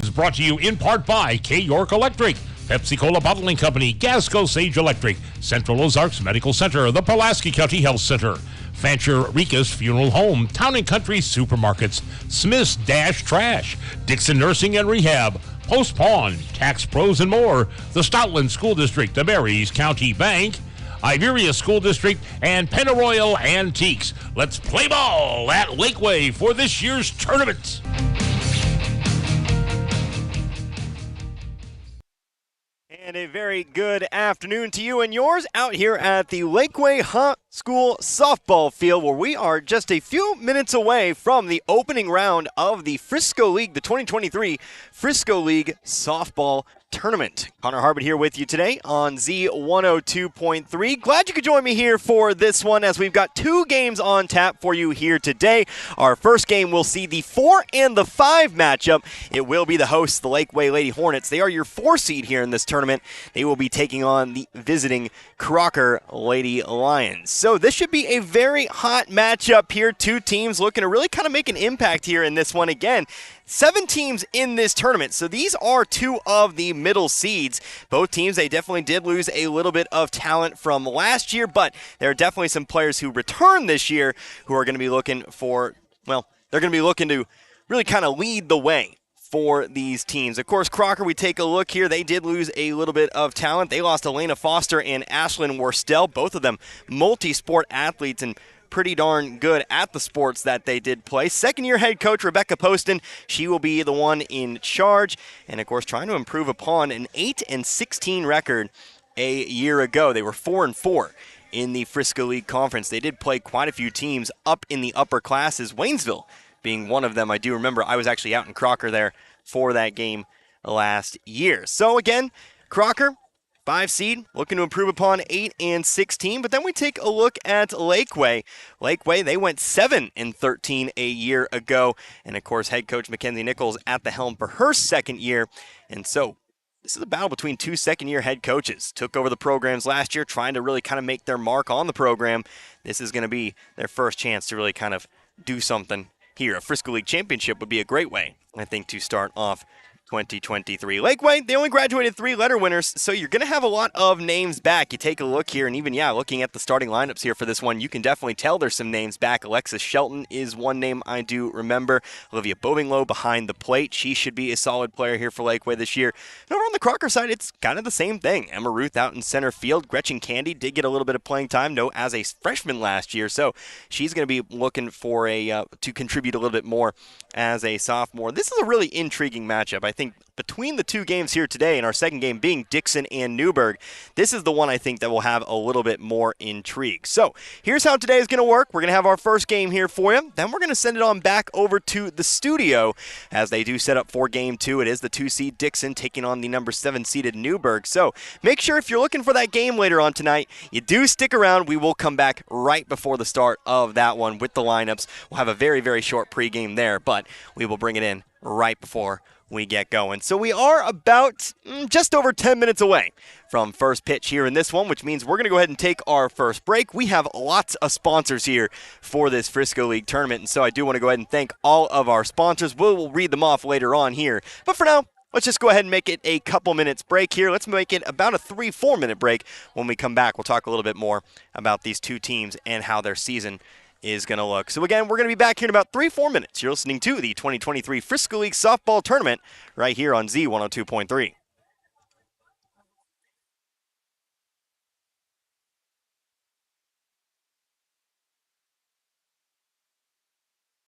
Is brought to you in part by K. York Electric, Pepsi-Cola Bottling Company, Gasco Sage Electric, Central Ozarks Medical Center, the Pulaski County Health Center, Fancher Rica's Funeral Home, Town & Country Supermarkets, Smith's Dash Trash, Dixon Nursing and Rehab, Post Pawn, Tax Pros and more, the Stoutland School District, the Marys County Bank, Iberia School District, and Pennyroyal Antiques. Let's play ball at Laquey for this year's tournament. And a very good afternoon to you and yours out here at the Laquey High School softball field, where we are just a few minutes away from the opening round of the Frisco League, the 2023 Frisco League softball tournament. Connor Harbert here with you today on Z102.3. Glad you could join me here for this one, as we've got two games on tap for you here today. Our first game will see the 4 and the 5 matchup. It will be the hosts, the Laquey Lady Hornets. They are your 4 seed here in this tournament. They will be taking on the visiting Crocker Lady Lions. So this should be a very hot matchup here. Two teams looking to really kind of make an impact here in this one. Again, 7 teams in this tournament, so these are 2 of the middle seeds. Both teams, they definitely did lose a little bit of talent from last year, but there are definitely some players who return this year who are going to be looking for, well, they're going to be looking to really kind of lead the way for these teams. Of course, Crocker, we take a look here. They did lose a little bit of talent. They lost Elena Foster and Ashlyn Worstel, both of them multi-sport athletes and pretty darn good at the sports that they did play. Second-year head coach Rebecca Poston, she will be the one in charge, and of course trying to improve upon an 8-16 record a year ago. They were 4-4 in the Frisco League Conference. They did play quite a few teams up in the upper classes, Waynesville being one of them. I do remember I was actually out in Crocker there for that game last year. So again, Crocker, 5 seed, looking to improve upon 8-16. But then we take a look at Laquey. Laquey, they went 7-13 a year ago. And of course, head coach Mackenzie Nichols at the helm for her second year. And so this is a battle between 2 second-year head coaches. Took over the programs last year, trying to really kind of make their mark on the program. This is going to be their first chance to really kind of do something here. A Frisco League championship would be a great way, I think, to start off 2023. Laquey, they only graduated 3 letter winners, so you're going to have a lot of names back. You take a look here, and even, looking at the starting lineups here for this one, you can definitely tell there's some names back. Alexis Shelton is one name I do remember. Olivia Bovinglow behind the plate. She should be a solid player here for Laquey this year. And over on the Crocker side, it's kind of the same thing. Emma Ruth out in center field. Gretchen Candy did get a little bit of playing time, though, as a freshman last year, so she's going to be looking for to contribute a little bit more as a sophomore. This is a really intriguing matchup. I think between the 2 games here today, and our second game being Dixon and Newburgh, this is the one I think that will have a little bit more intrigue. So here's how today is going to work. We're going to have our first game here for you. Then we're going to send it on back over to the studio as they do set up for game 2. It is the 2-seed Dixon taking on the number 7-seeded Newburgh. So make sure if you're looking for that game later on tonight, you do stick around. We will come back right before the start of that one with the lineups. We'll have a very, very short pregame there, but we will bring it in right before we get going. So we are about just over 10 minutes away from first pitch here in this one, which means we're going to go ahead and take our first break. We have lots of sponsors here for this Frisco League tournament, and so I do want to go ahead and thank all of our sponsors. We'll read them off later on here. But for now, let's just go ahead and make it a couple minutes break here. Let's make it about a 3-4 minute break. When we come back, we'll talk a little bit more about these two teams and how their season is going to look. So again, we're going to be back here in about 3-4 minutes. You're listening to the 2023 Frisco League Softball Tournament right here on Z102.3.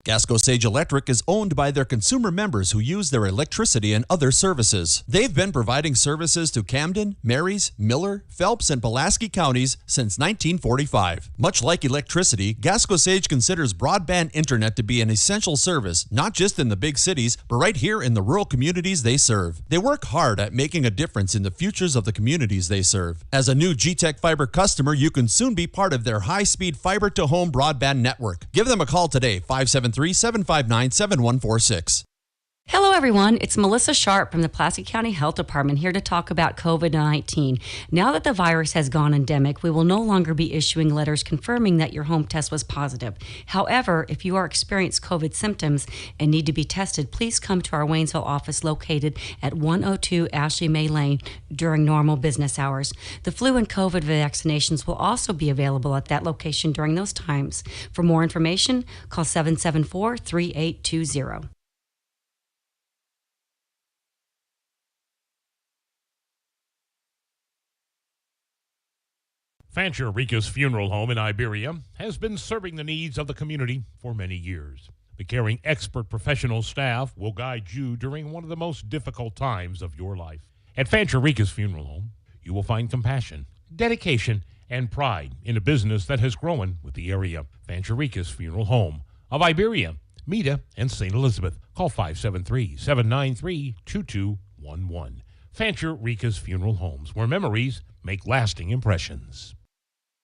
Gasco Sage Electric is owned by their consumer members who use their electricity and other services. They've been providing services to Camden, Marys, Miller, Phelps, and Pulaski counties since 1945. Much like electricity, Gasco Sage considers broadband internet to be an essential service, not just in the big cities, but right here in the rural communities they serve. They work hard at making a difference in the futures of the communities they serve. As a new G-Tech Fiber customer, you can soon be part of their high-speed fiber-to-home broadband network. Give them a call today, 573-759-7146. Hello, everyone. It's Melissa Sharp from the Pulaski County Health Department here to talk about COVID-19. Now that the virus has gone endemic, we will no longer be issuing letters confirming that your home test was positive. However, if you are experiencing COVID symptoms and need to be tested, please come to our Waynesville office located at 102 Ashley May Lane during normal business hours. The flu and COVID vaccinations will also be available at that location during those times. For more information, call 774-3820. Fancher Rica's Funeral Home in Iberia has been serving the needs of the community for many years. The caring expert professional staff will guide you during one of the most difficult times of your life. At Fancher Rica's Funeral Home, you will find compassion, dedication, and pride in a business that has grown with the area. Fancher Rica's Funeral Home of Iberia, Meda, and St. Elizabeth. Call 573-793-2211. Fancher Rica's Funeral Homes, where memories make lasting impressions.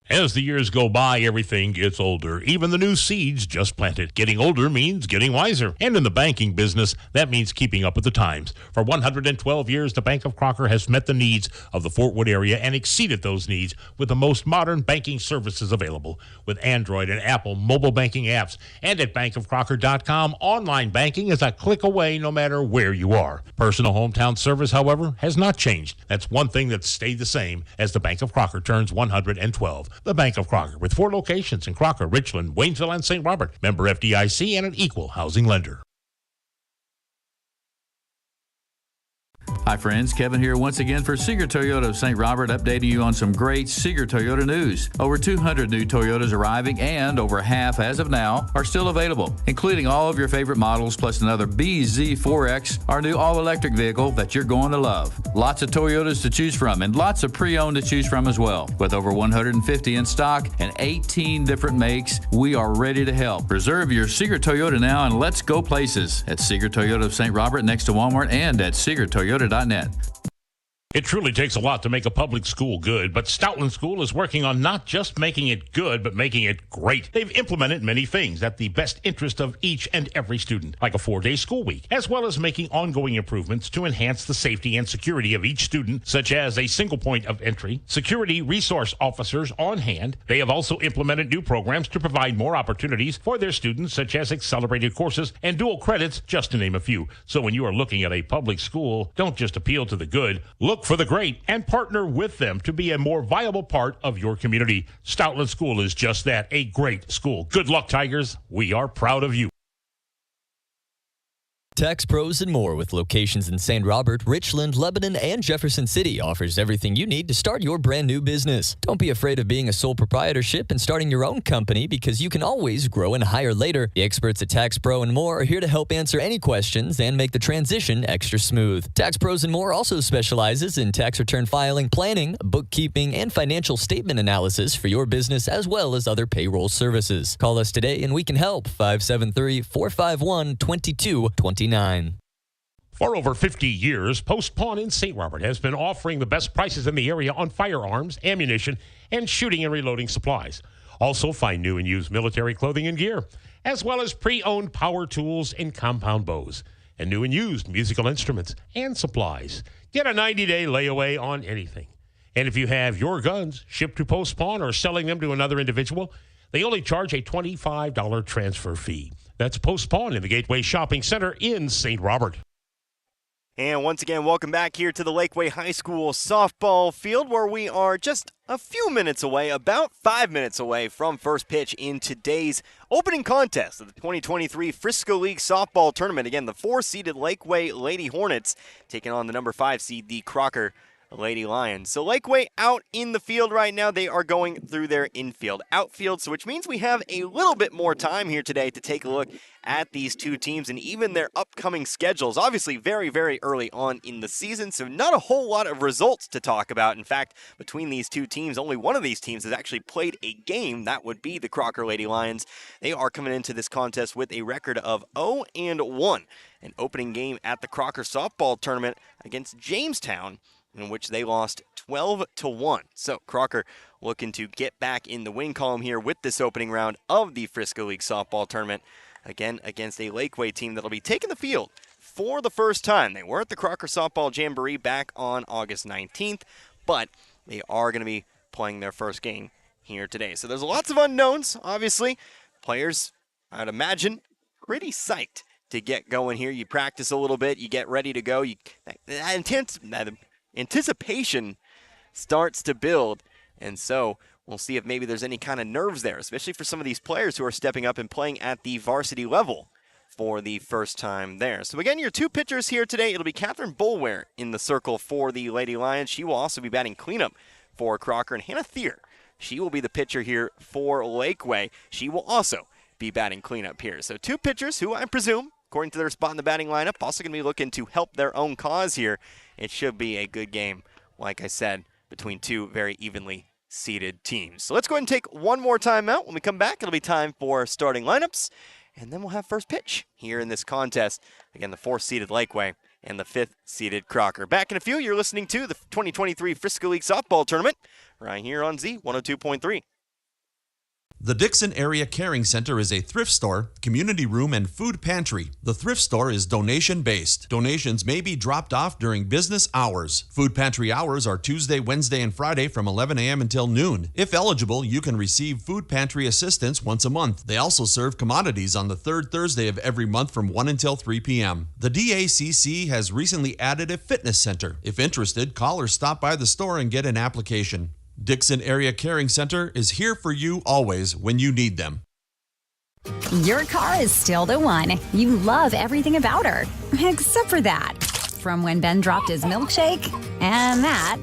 As the years go by, everything gets older, even the new seeds just planted. Getting older means getting wiser. And in the banking business, that means keeping up with the times. For 112 years, the Bank of Crocker has met the needs of the Fort Wood area and exceeded those needs with the most modern banking services available. With Android and Apple mobile banking apps, and at bankofcrocker.com, online banking is a click away no matter where you are. Personal hometown service, however, has not changed. That's one thing that's stayed the same as the Bank of Crocker turns 112. The Bank of Crocker, with 4 locations in Crocker, Richland, Waynesville, and St. Robert. Member FDIC and an equal housing lender. Hi friends, Kevin here once again for Seeger Toyota of St. Robert, updating you on some great Seeger Toyota news. Over 200 new Toyotas arriving, and over half as of now are still available, including all of your favorite models plus another BZ4X, our new all-electric vehicle that you're going to love. Lots of Toyotas to choose from and lots of pre-owned to choose from as well. With over 150 in stock and 18 different makes, we are ready to help. Reserve your Seeger Toyota now and let's go places at Seeger Toyota of St. Robert next to Walmart and at SeegerToyota.net. It truly takes a lot to make a public school good, but Stoutland School is working on not just making it good, but making it great. They've implemented many things at the best interest of each and every student, like a 4-day school week, as well as making ongoing improvements to enhance the safety and security of each student, such as a single point of entry, security resource officers on hand. They have also implemented new programs to provide more opportunities for their students, such as accelerated courses and dual credits, just to name a few. So when you are looking at a public school, don't just appeal to the good, look for the great and partner with them to be a more viable part of your community. Stoutland School is just that, a great school. Good luck, Tigers. We are proud of you. Tax Pros and More, with locations in St. Robert, Richland, Lebanon, and Jefferson City, offers everything you need to start your brand new business. Don't be afraid of being a sole proprietorship and starting your own company, because you can always grow and hire later. The experts at Tax Pro and More are here to help answer any questions and make the transition extra smooth. Tax Pros and More also specializes in tax return filing, planning, bookkeeping, and financial statement analysis for your business, as well as other payroll services. Call us today and we can help. 573-451-2229. For over 50 years, Post Pawn in St. Robert has been offering the best prices in the area on firearms, ammunition, and shooting and reloading supplies. Also find new and used military clothing and gear, as well as pre-owned power tools and compound bows, and new and used musical instruments and supplies. Get a 90-day layaway on anything. And if you have your guns shipped to Post Pawn or selling them to another individual, they only charge a $25 transfer fee. That's Post Pawn in the Gateway Shopping Center in St. Robert. And once again, welcome back here to the Laquey High School softball field, where we are just a few minutes away, about 5 minutes away from first pitch in today's opening contest of the 2023 Frisco League softball tournament. Again, the 4-seeded Laquey Lady Hornets taking on the number 5 seed, the Crocker Lady Lions. So Laquey out in the field right now. They are going through their infield, outfield, so which means we have a little bit more time here today to take a look at these two teams and even their upcoming schedules. Obviously very, very early on in the season, so not a whole lot of results to talk about. In fact, between these two teams, only one of these teams has actually played a game. That would be the Crocker Lady Lions. They are coming into this contest with a record of 0-1, an opening game at the Crocker softball tournament against Jamestown, in which they lost 12-1. So Crocker looking to get back in the win column here with this opening round of the Frisco League softball tournament, again against a Laquey team that'll be taking the field for the first time. They were at the Crocker Softball Jamboree back on August 19th, but they are going to be playing their first game here today. So there's lots of unknowns, obviously. Players, I'd imagine, pretty psyched to get going here. You practice a little bit, you get ready to go. That anticipation starts to build, and so we'll see if maybe there's any kind of nerves there, especially for some of these players who are stepping up and playing at the varsity level for the first time there. So again, your two pitchers here today, it'll be Catherine Boulware in the circle for the Lady Lions. She will also be batting cleanup for Crocker, and Hannah Thier, she will be the pitcher here for Laquey. She will also be batting cleanup here. So two pitchers who I presume, according to their spot in the batting lineup, also going to be looking to help their own cause here. It should be a good game, like I said, between two very evenly seeded teams. So let's go ahead and take one more timeout. When we come back, it'll be time for starting lineups, and then we'll have first pitch here in this contest. Again, the 4th-seeded Laquey and the 5th-seeded Crocker. Back in a few, you're listening to the 2023 Frisco League Softball Tournament right here on Z 102.3. The Dixon Area Caring Center is a thrift store, community room, and food pantry. The thrift store is donation-based. Donations may be dropped off during business hours. Food pantry hours are Tuesday, Wednesday, and Friday from 11 a.m. until noon. If eligible, you can receive food pantry assistance once a month. They also serve commodities on the third Thursday of every month from 1 until 3 p.m. The DACC has recently added a fitness center. If interested, call or stop by the store and get an application. Dixon Area Caring Center is here for you always when you need them. Your car is still the one. You love everything about her, except for that. From when Ben dropped his milkshake, and that.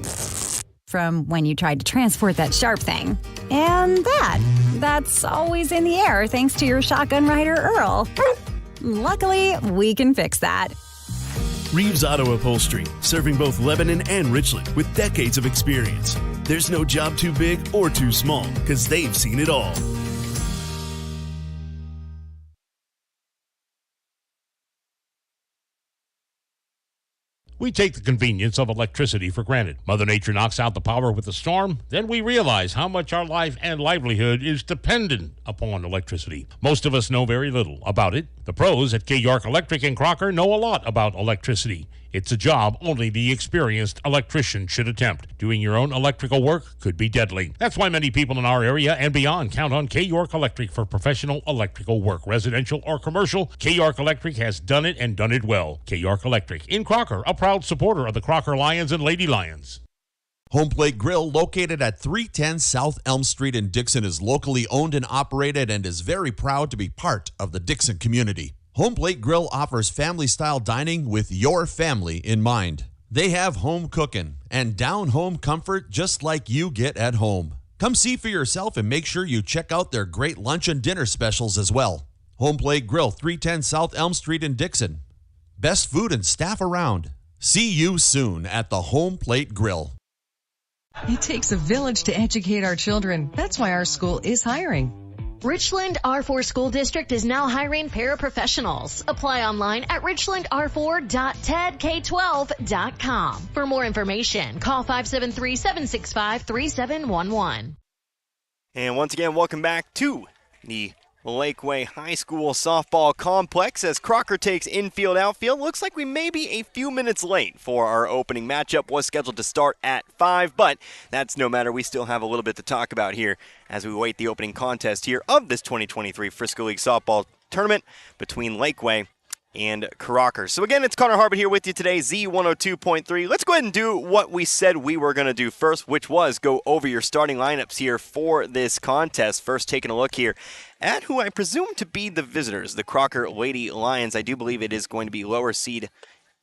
From when you tried to transport that sharp thing, and that. That's always in the air thanks to your shotgun rider, Earl. Luckily, we can fix that. Reeves Auto Upholstery, serving both Lebanon and Richland with decades of experience. There's no job too big or too small, because they've seen it all. We take the convenience of electricity for granted. Mother Nature knocks out the power with a storm, then we realize how much our life and livelihood is dependent upon electricity. Most of us know very little about it. The pros at K York Electric and Crocker know a lot about electricity. It's a job only the experienced electrician should attempt. Doing your own electrical work could be deadly. That's why many people in our area and beyond count on K York Electric for professional electrical work. Residential or commercial, K York Electric has done it and done it well. K York Electric in Crocker, a proud supporter of the Crocker Lions and Lady Lions. Home Plate Grill, located at 310 South Elm Street in Dixon, is locally owned and operated and is very proud to be part of the Dixon community. Home Plate Grill offers family-style dining with your family in mind. They have home cooking and down-home comfort just like you get at home. Come see for yourself and make sure you check out their great lunch and dinner specials as well. Home Plate Grill, 310 South Elm Street in Dixon. Best food and staff around. See you soon at the Home Plate Grill. It takes a village to educate our children. That's why our school is hiring. Richland R4 School District is now hiring paraprofessionals. Apply online at richlandr4.tedk12.com. For more information, call 573-765-3711. And once again, welcome back to the Laquey High School softball complex as Crocker takes infield outfield. Looks like we may be a few minutes late for our opening matchup. Was scheduled to start at 5, but that's no matter. We still have a little bit to talk about here as we await the opening contest here of this 2023 Frisco League softball tournament between Laquey and Crocker. So again, it's Connor Harbert here with you today, Z102.3. Let's go ahead and do what we said we were going to do first, which was go over your starting lineups here for this contest. First, taking a look here at who I presume to be the visitors, the Crocker Lady Lions. I do believe it is going to be lower seed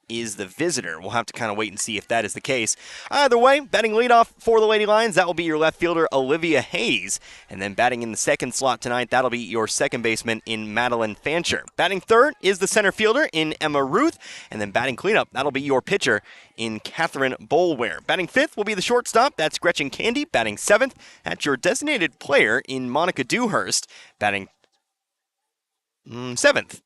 is the visitor. We'll have to kind of wait and see if that is the case. Either way, batting leadoff for the Lady Lions, that will be your left fielder, Olivia Hayes. And then batting in the second slot tonight, that'll be your second baseman in Madeline Fancher. Batting third is the center fielder in Emma Ruth. And then batting cleanup, that'll be your pitcher in Catherine Boulware. Batting fifth will be the shortstop, that's Gretchen Candy. Batting seventh, that's your designated player in Monica Dewhurst. Batting seventh.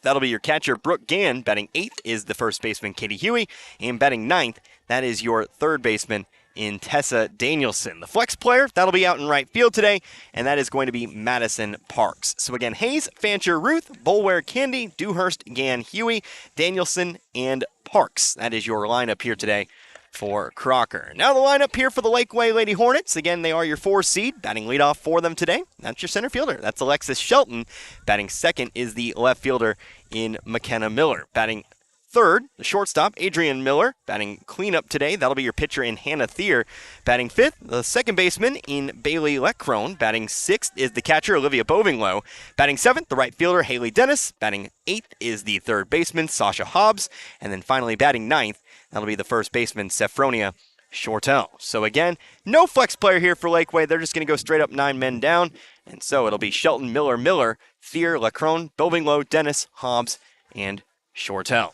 That'll be your catcher, Brooke Gann. Batting eighth is the first baseman, Katie Huey. And batting ninth, that is your third baseman, in Tessa Danielson. The flex player, that'll be out in right field today, and that is going to be Madison Parks. So again, Hayes, Fancher, Ruth, Bolware, Candy, Dewhurst, Gann, Huey, Danielson, and Parks. That is your lineup here today for Crocker. Now the lineup here for the Lakeway Lady Hornets. Again, they are your 4 seed. Batting leadoff for them today, that's your center fielder. That's Alexis Shelton. Batting second is the left fielder in McKenna Miller. Batting third, the shortstop, Adrian Miller. Batting cleanup today, that'll be your pitcher in Hannah Thier. Batting fifth, the second baseman in Bailey Leckrone. Batting sixth is the catcher, Olivia Bovinglow. Batting seventh, the right fielder, Haley Dennis. Batting eighth is the third baseman, Sasha Hobbs. And then finally batting ninth, that'll be the first baseman, Sephronia Shortell. So again, no flex player here for Lakeway. They're just going to go straight up 9 men down. And so it'll be Shelton, Miller, Thier, Leckrone, Bovinglow, Dennis, Hobbs, and Shortell.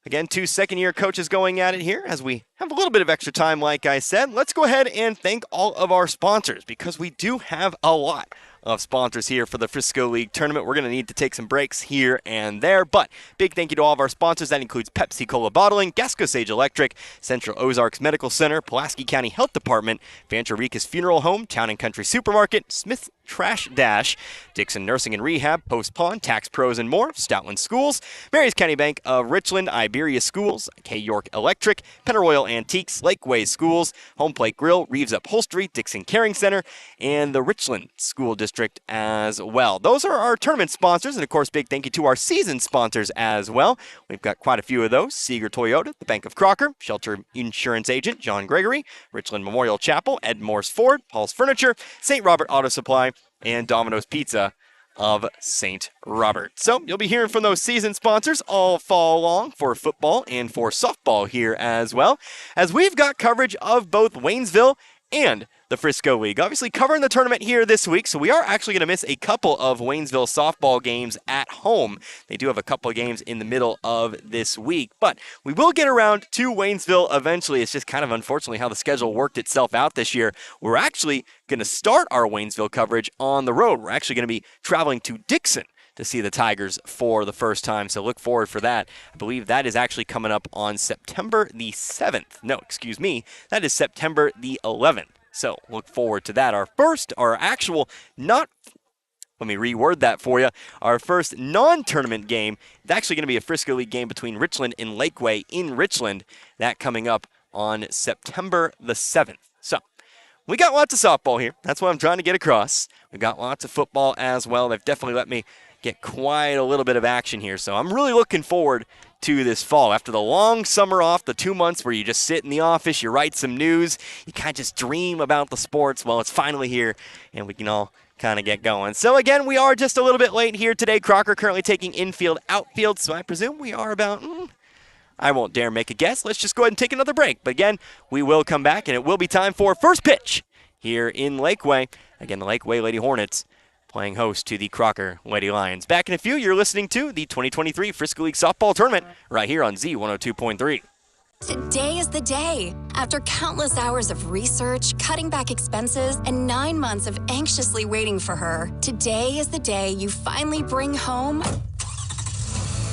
Again, 2 second-year coaches going at it here as we have a little bit of extra time, like I said. Let's go ahead and thank all of our sponsors because we do have a lot of sponsors here for the Frisco League Tournament. We're going to need to take some breaks here and there, but big thank you to all of our sponsors. That includes Pepsi Cola Bottling, Gasco Sage Electric, Central Ozarks Medical Center, Pulaski County Health Department, Fancher Ricas Funeral Home, Town and Country Supermarket, Smith Trash Dash, Dixon Nursing and Rehab, Post Pond, Tax Pros and more, Stoutland Schools, Marys County Bank of Richland, Iberia Schools, K York Electric, Pennaroyal Antiques, Lakeway Schools, Home Plate Grill, Reeves Upholstery, Dixon Caring Center, and the Richland School District as well. Those are our tournament sponsors, and of course, big thank you to our season sponsors as well. We've got quite a few of those. Seeger Toyota, the Bank of Crocker, Shelter Insurance Agent John Gregory, Richland Memorial Chapel, Ed Morse Ford, Paul's Furniture, St. Robert Auto Supply, and Domino's Pizza of St. Robert. So you'll be hearing from those season sponsors all fall long for football and for softball here as well, as we've got coverage of both Waynesville and the Frisco League. Obviously covering the tournament here this week, so we are actually going to miss a couple of Waynesville softball games at home. They do have a couple of games in the middle of this week, but we will get around to Waynesville eventually. It's just kind of unfortunately how the schedule worked itself out this year. We're actually going to start our Waynesville coverage on the road. We're actually going to be traveling to Dixon to see the Tigers for the first time, so look forward for that. I believe that is actually coming up on September the 7th. No, excuse me, that is September the 11th. So look forward to that. Our first non-tournament game is actually going to be a Frisco League game between Richland and Lakeway in Richland. That coming up on September the 7th. So we got lots of softball here. That's what I'm trying to get across. We've got lots of football as well. They've definitely let me get quite a little bit of action here. So I'm really looking forward to this fall. After the long summer off, the 2 months where you just sit in the office, you write some news, you kind of just dream about the sports. Well, it's finally here, and we can all kind of get going. So again, we are just a little bit late here today. Crocker currently taking infield, outfield, so I presume we are about, I won't dare make a guess. Let's just go ahead and take another break. But again, we will come back, and it will be time for first pitch here in Lakeway. Again, the Lakeway Lady Hornets playing host to the Crocker Lady Lions. Back in a few, you're listening to the 2023 Frisco League Softball Tournament right here on Z102.3. Today is the day. After countless hours of research, cutting back expenses, and 9 months of anxiously waiting for her, today is the day you finally bring home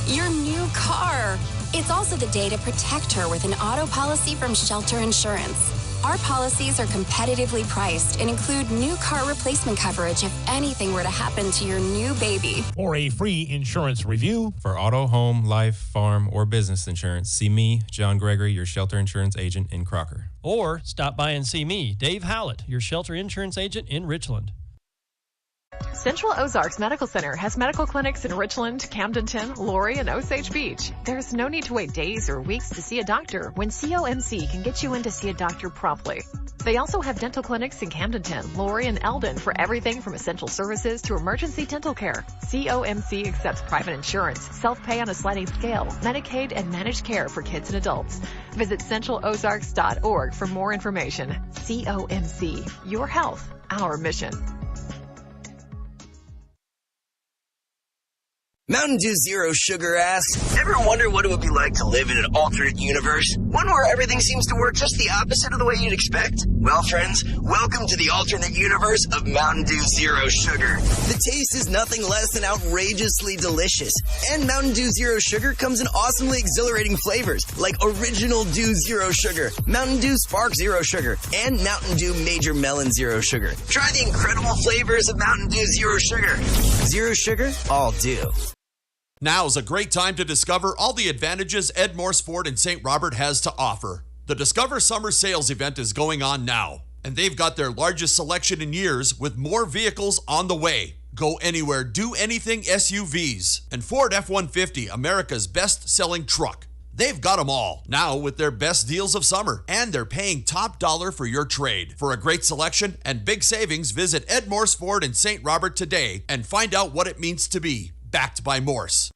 your new car. It's also the day to protect her with an auto policy from Shelter Insurance. Our policies are competitively priced and include new car replacement coverage if anything were to happen to your new baby. For a free insurance review for auto, home, life, farm, or business insurance, see me, John Gregory, your Shelter Insurance Agent in Crocker. Or stop by and see me, Dave Howlett, your Shelter Insurance Agent in Richland. Central Ozarks Medical Center has medical clinics in Richland, Camdenton, Laurie, and Osage Beach. There's no need to wait days or weeks to see a doctor when COMC can get you in to see a doctor promptly. They also have dental clinics in Camdenton, Laurie, and Eldon for everything from essential services to emergency dental care. COMC accepts private insurance, self-pay on a sliding scale, Medicaid, and managed care for kids and adults. Visit centralozarks.org for more information. COMC, your health, our mission. Mountain Dew Zero Sugar asks, ever wonder what it would be like to live in an alternate universe? One where everything seems to work just the opposite of the way you'd expect? Well, friends, welcome to the alternate universe of Mountain Dew Zero Sugar. The taste is nothing less than outrageously delicious. And Mountain Dew Zero Sugar comes in awesomely exhilarating flavors like Original Dew Zero Sugar, Mountain Dew Spark Zero Sugar, and Mountain Dew Major Melon Zero Sugar. Try the incredible flavors of Mountain Dew Zero Sugar. Zero Sugar, all dew. Now is a great time to discover all the advantages Ed Morse Ford in St. Robert has to offer. The Discover Summer Sales event is going on now, and they've got their largest selection in years with more vehicles on the way. Go anywhere, do anything SUVs, and Ford F-150, America's best-selling truck. They've got them all, now with their best deals of summer, and they're paying top dollar for your trade. For a great selection and big savings, visit Ed Morse Ford in St. Robert today and find out what it means to be backed by Morse.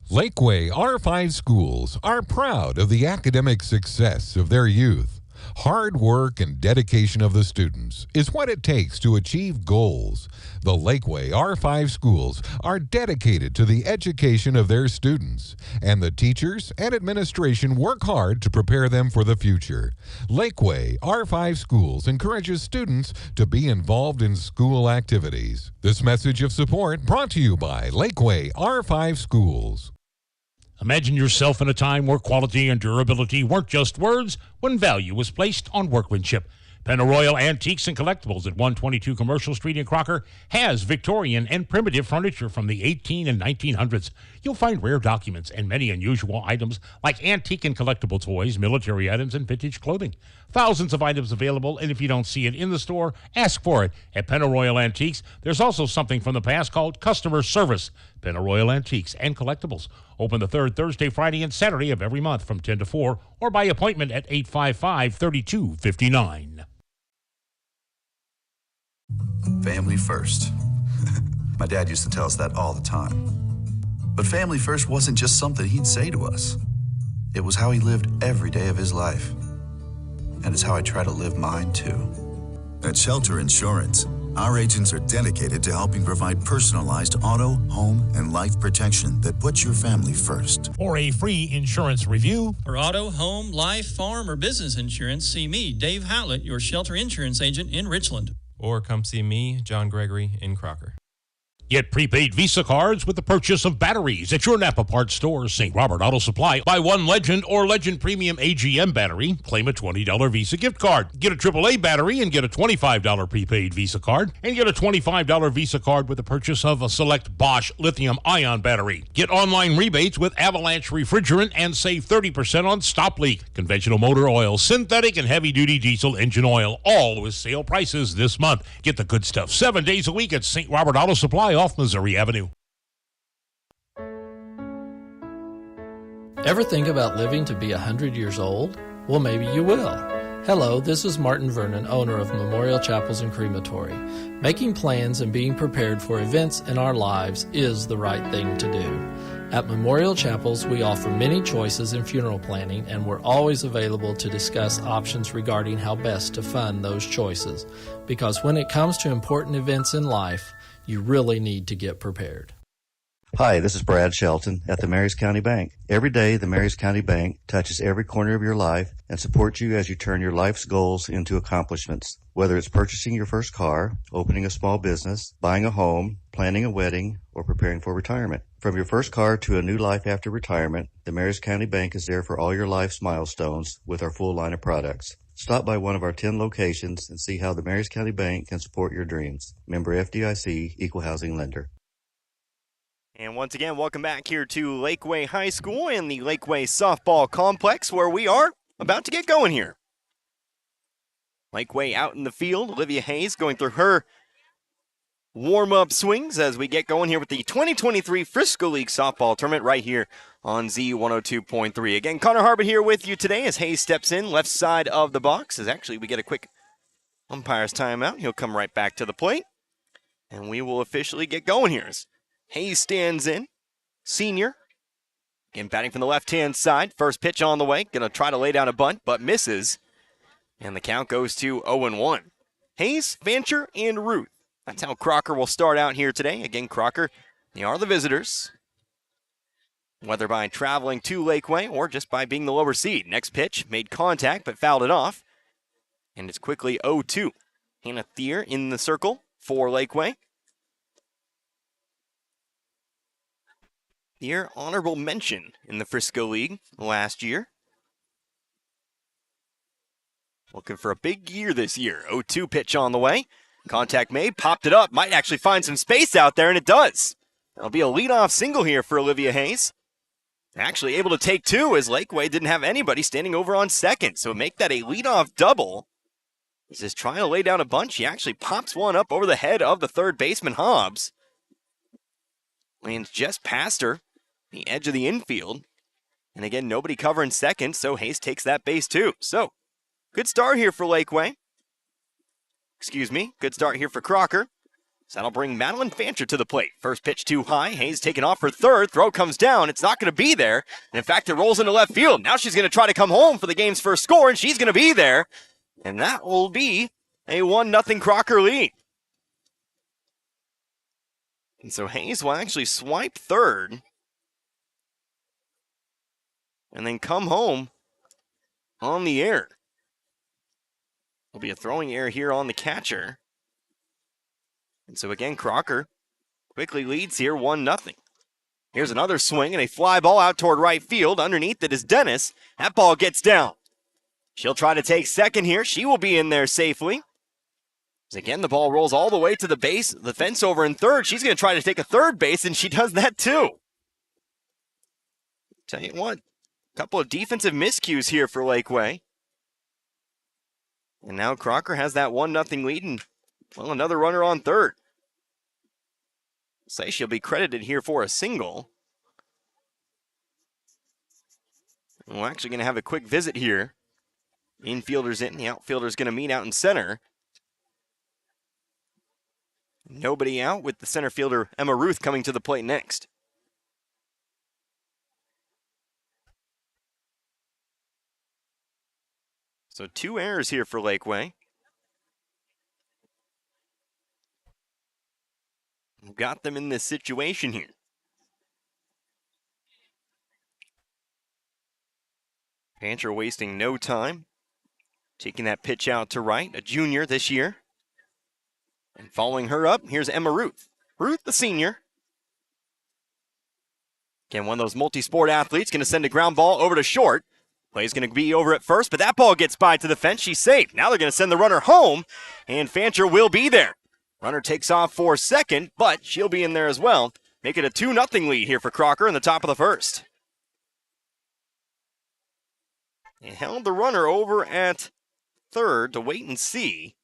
Laquey R5 schools are proud of the academic success of their youth. Hard work and dedication of the students is what it takes to achieve goals. The Laquey R5 schools are dedicated to the education of their students, and the teachers and administration work hard to prepare them for the future. Laquey R5 schools encourages students to be involved in school activities. This message of support brought to you by Laquey R5 schools. Imagine yourself in a time where quality and durability weren't just words when value was placed on workmanship. Pennaroyal Antiques and Collectibles at 122 Commercial Street in Crocker has Victorian and primitive furniture from the 18 and 1900s. You'll find rare documents and many unusual items like antique and collectible toys, military items, and vintage clothing. Thousands of items available, and if you don't see it in the store, ask for it at Pennaroyal Antiques. There's also something from the past called customer service. Pennaroyal Antiques and Collectibles. Open the third Thursday, Friday, and Saturday of every month from 10 to 4 or by appointment at 855-3259. Family first. My dad used to tell us that all the time. But family first wasn't just something he'd say to us. It was how he lived every day of his life. And it's how I try to live mine, too. At Shelter Insurance, our agents are dedicated to helping provide personalized auto, home, and life protection that puts your family first. For a free insurance review, For auto, home, life, farm, or business insurance, see me, Dave Howlett, your Shelter Insurance agent in Richland. Or come see me, John Gregory, in Crocker. Get prepaid Visa cards with the purchase of batteries at your Napa Parts store, St. Robert Auto Supply. Buy one Legend or Legend Premium AGM battery, claim a $20 Visa gift card. Get a AAA battery and get a $25 prepaid Visa card. And get a $25 Visa card with the purchase of a select Bosch lithium-ion battery. Get online rebates with Avalanche refrigerant and save 30% on stop leak, conventional motor oil, synthetic and heavy-duty diesel engine oil, all with sale prices this month. Get the good stuff 7 days a week at St. Robert Auto Supply off Missouri Avenue. Ever think about living to be 100 years old? Well, maybe you will. Hello, this is Martin Vernon, owner of Memorial Chapels and Crematory. Making plans and being prepared for events in our lives is the right thing to do. At Memorial Chapels, we offer many choices in funeral planning, and we're always available to discuss options regarding how best to fund those choices. Because when it comes to important events in life, you really need to get prepared. Hi, this is Brad Shelton at the Marys County Bank. Every day, the Marys County Bank touches every corner of your life and supports you as you turn your life's goals into accomplishments. Whether it's purchasing your first car, opening a small business, buying a home, planning a wedding, or preparing for retirement. From your first car to a new life after retirement, the Marys County Bank is there for all your life's milestones with our full line of products. Stop by one of our 10 locations and see how the Marys County Bank can support your dreams. Member FDIC, Equal Housing Lender. And once again, welcome back here to Lakeway High School and the Lakeway Softball Complex, where we are about to get going here. Lakeway out in the field. Olivia Hayes going through her warm-up swings as we get going here with the 2023 Frisco League Softball Tournament right here on Z102.3. Again, Connor Harbert here with you today as Hayes steps in left side of the box. As actually we get a quick umpire's timeout. He'll come right back to the plate, and we will officially get going here. As Hayes stands in, senior. Again, batting from the left-hand side. First pitch on the way. Going to try to lay down a bunt, but misses. And the count goes to 0-1. Hayes, Fancher, and Ruth. That's how Crocker will start out here today. Again, Crocker They are the visitors, whether by traveling to Laquey or just by being the lower seed. Next pitch, made contact but fouled it off. And it's quickly 0-2. Hannah Thier in the circle for Laquey. Thier, honorable mention in the Frisco League last year. Looking for a big year this year. 0-2 pitch on the way. Contact made, popped it up. Might actually find some space out there, and it does. That'll be a leadoff single here for Olivia Hayes. Actually able to take two as Laquey didn't have anybody standing over on second. So make that a leadoff double. He's just trying to lay down a bunch. He actually pops one up over the head of the third baseman, Hobbs. Lands just past her, the edge of the infield. And again, nobody covering second, so Hayes takes that base too. So, good start here for Laquey. Good start here for Crocker. So that'll bring Madeline Fancher to the plate. First pitch too high. Hayes taking off for third. Throw comes down. It's not going to be there. And in fact, it rolls into left field. Now she's going to try to come home for the game's first score, and she's going to be there. And that will be a 1-0 Crocker lead. And so Hayes will actually swipe third and then come home on the air. Will be a throwing error here on the catcher. And so again, Crocker quickly leads here 1-0. Here's another swing and a fly ball out toward right field. Underneath it is Dennis. That ball gets down. She'll try to take second here. She will be in there safely. As again, the ball rolls all the way to the base, the fence over in third. She's going to try to take a third base, and she does that too. Tell you what, a couple of defensive miscues here for Laquey. And now Crocker has that 1-0 lead, and, well, another runner on third. Say she'll be credited here for a single. And we're actually going to have a quick visit here. Infielder's in, the outfielder's going to meet out in center. Nobody out with the center fielder Emma Ruth coming to the plate next. So 2 errors here for Laquey. Got them in this situation here. Fancher wasting no time. Taking that pitch out to right, a junior this year. And following her up, here's Emma Ruth. Ruth, the senior. Again, one of those multi-sport athletes, going to send a ground ball over to short. Play's going to be over at first, but that ball gets by to the fence. She's safe. Now they're going to send the runner home, and Fancher will be there. Runner takes off for second, but she'll be in there as well. Make it a 2-0 lead here for Crocker in the top of the first. They held the runner over at third to wait and see.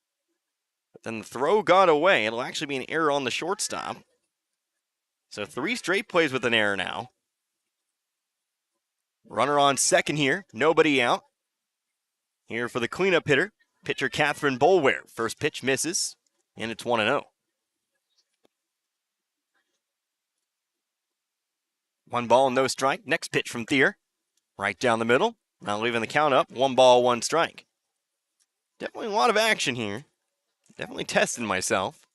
But then the throw got away. It'll actually be an error on the shortstop. So 3 straight plays with an error now. Runner on second here. Nobody out. Here for the cleanup hitter, pitcher Catherine Boulware. First pitch misses, and it's 1-0. 1 ball, no strike. Next pitch from Thier. Right down the middle. Not leaving the count up. 1 ball, 1 strike. Definitely a lot of action here. Definitely testing myself.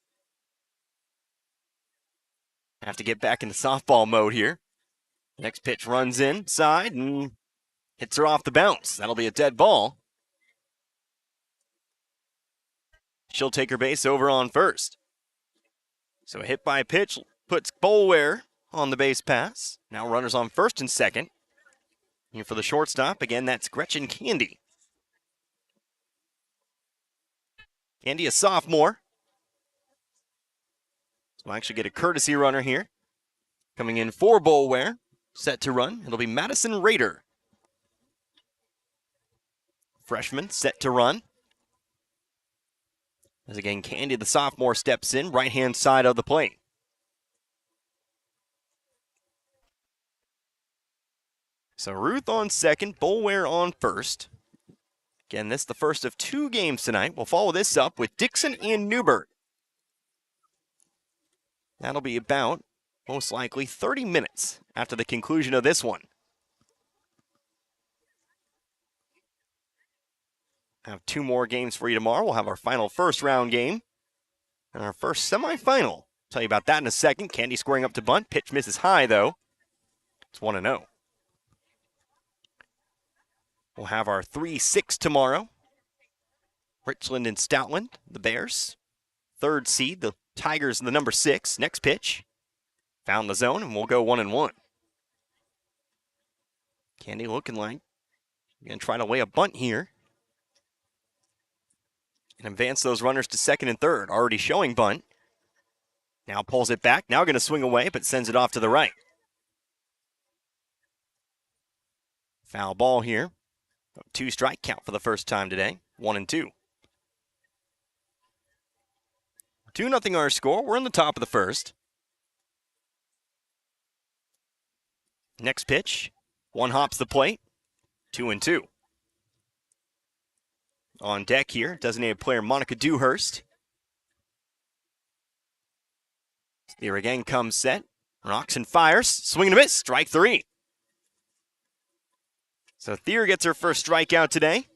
Have to get back into softball mode here. Next pitch runs inside and hits her off the bounce. That'll be a dead ball. She'll take her base over on first. So a hit by pitch puts Boulware on the base pass. Now runners on first and second. Here for the shortstop, again, that's Gretchen Candy. Candy, a sophomore. So we'll actually get a courtesy runner here. Coming in for Boulware, set to run. It'll be Madison Rader. Freshman, set to run. As again, Candy, the sophomore, steps in, right-hand side of the plate. So Ruth on second, Boulware on first. Again, this is the first of 2 games tonight. We'll follow this up with Dixon and Newburgh. That'll be about, most likely, 30 minutes after the conclusion of this one. Have 2 more games for you tomorrow. We'll have our final first round game and our first semifinal Tell you about that in a second. Candy squaring up to bunt. Pitch misses high, though. It's 1-0. We'll have our 3-6 tomorrow. Richland and Stoutland, the Bears. Third seed, the Tigers, the number 6. Next pitch. Found the zone, and we'll go 1-1. Candy looking like going to try to lay a bunt here. And advance those runners to second and third. Already showing bunt. Now pulls it back. Now going to swing away, but sends it off to the right. Foul ball here. 2-strike count for the first time today. 1-2. 2-0 our score. We're in the top of the first. Next pitch. One hops the plate. 2-2. On deck here, designated player Monica Dewhurst. Here again comes set. Rocks and fires. Swing and a miss. Strike 3. So Thier gets her first strikeout today.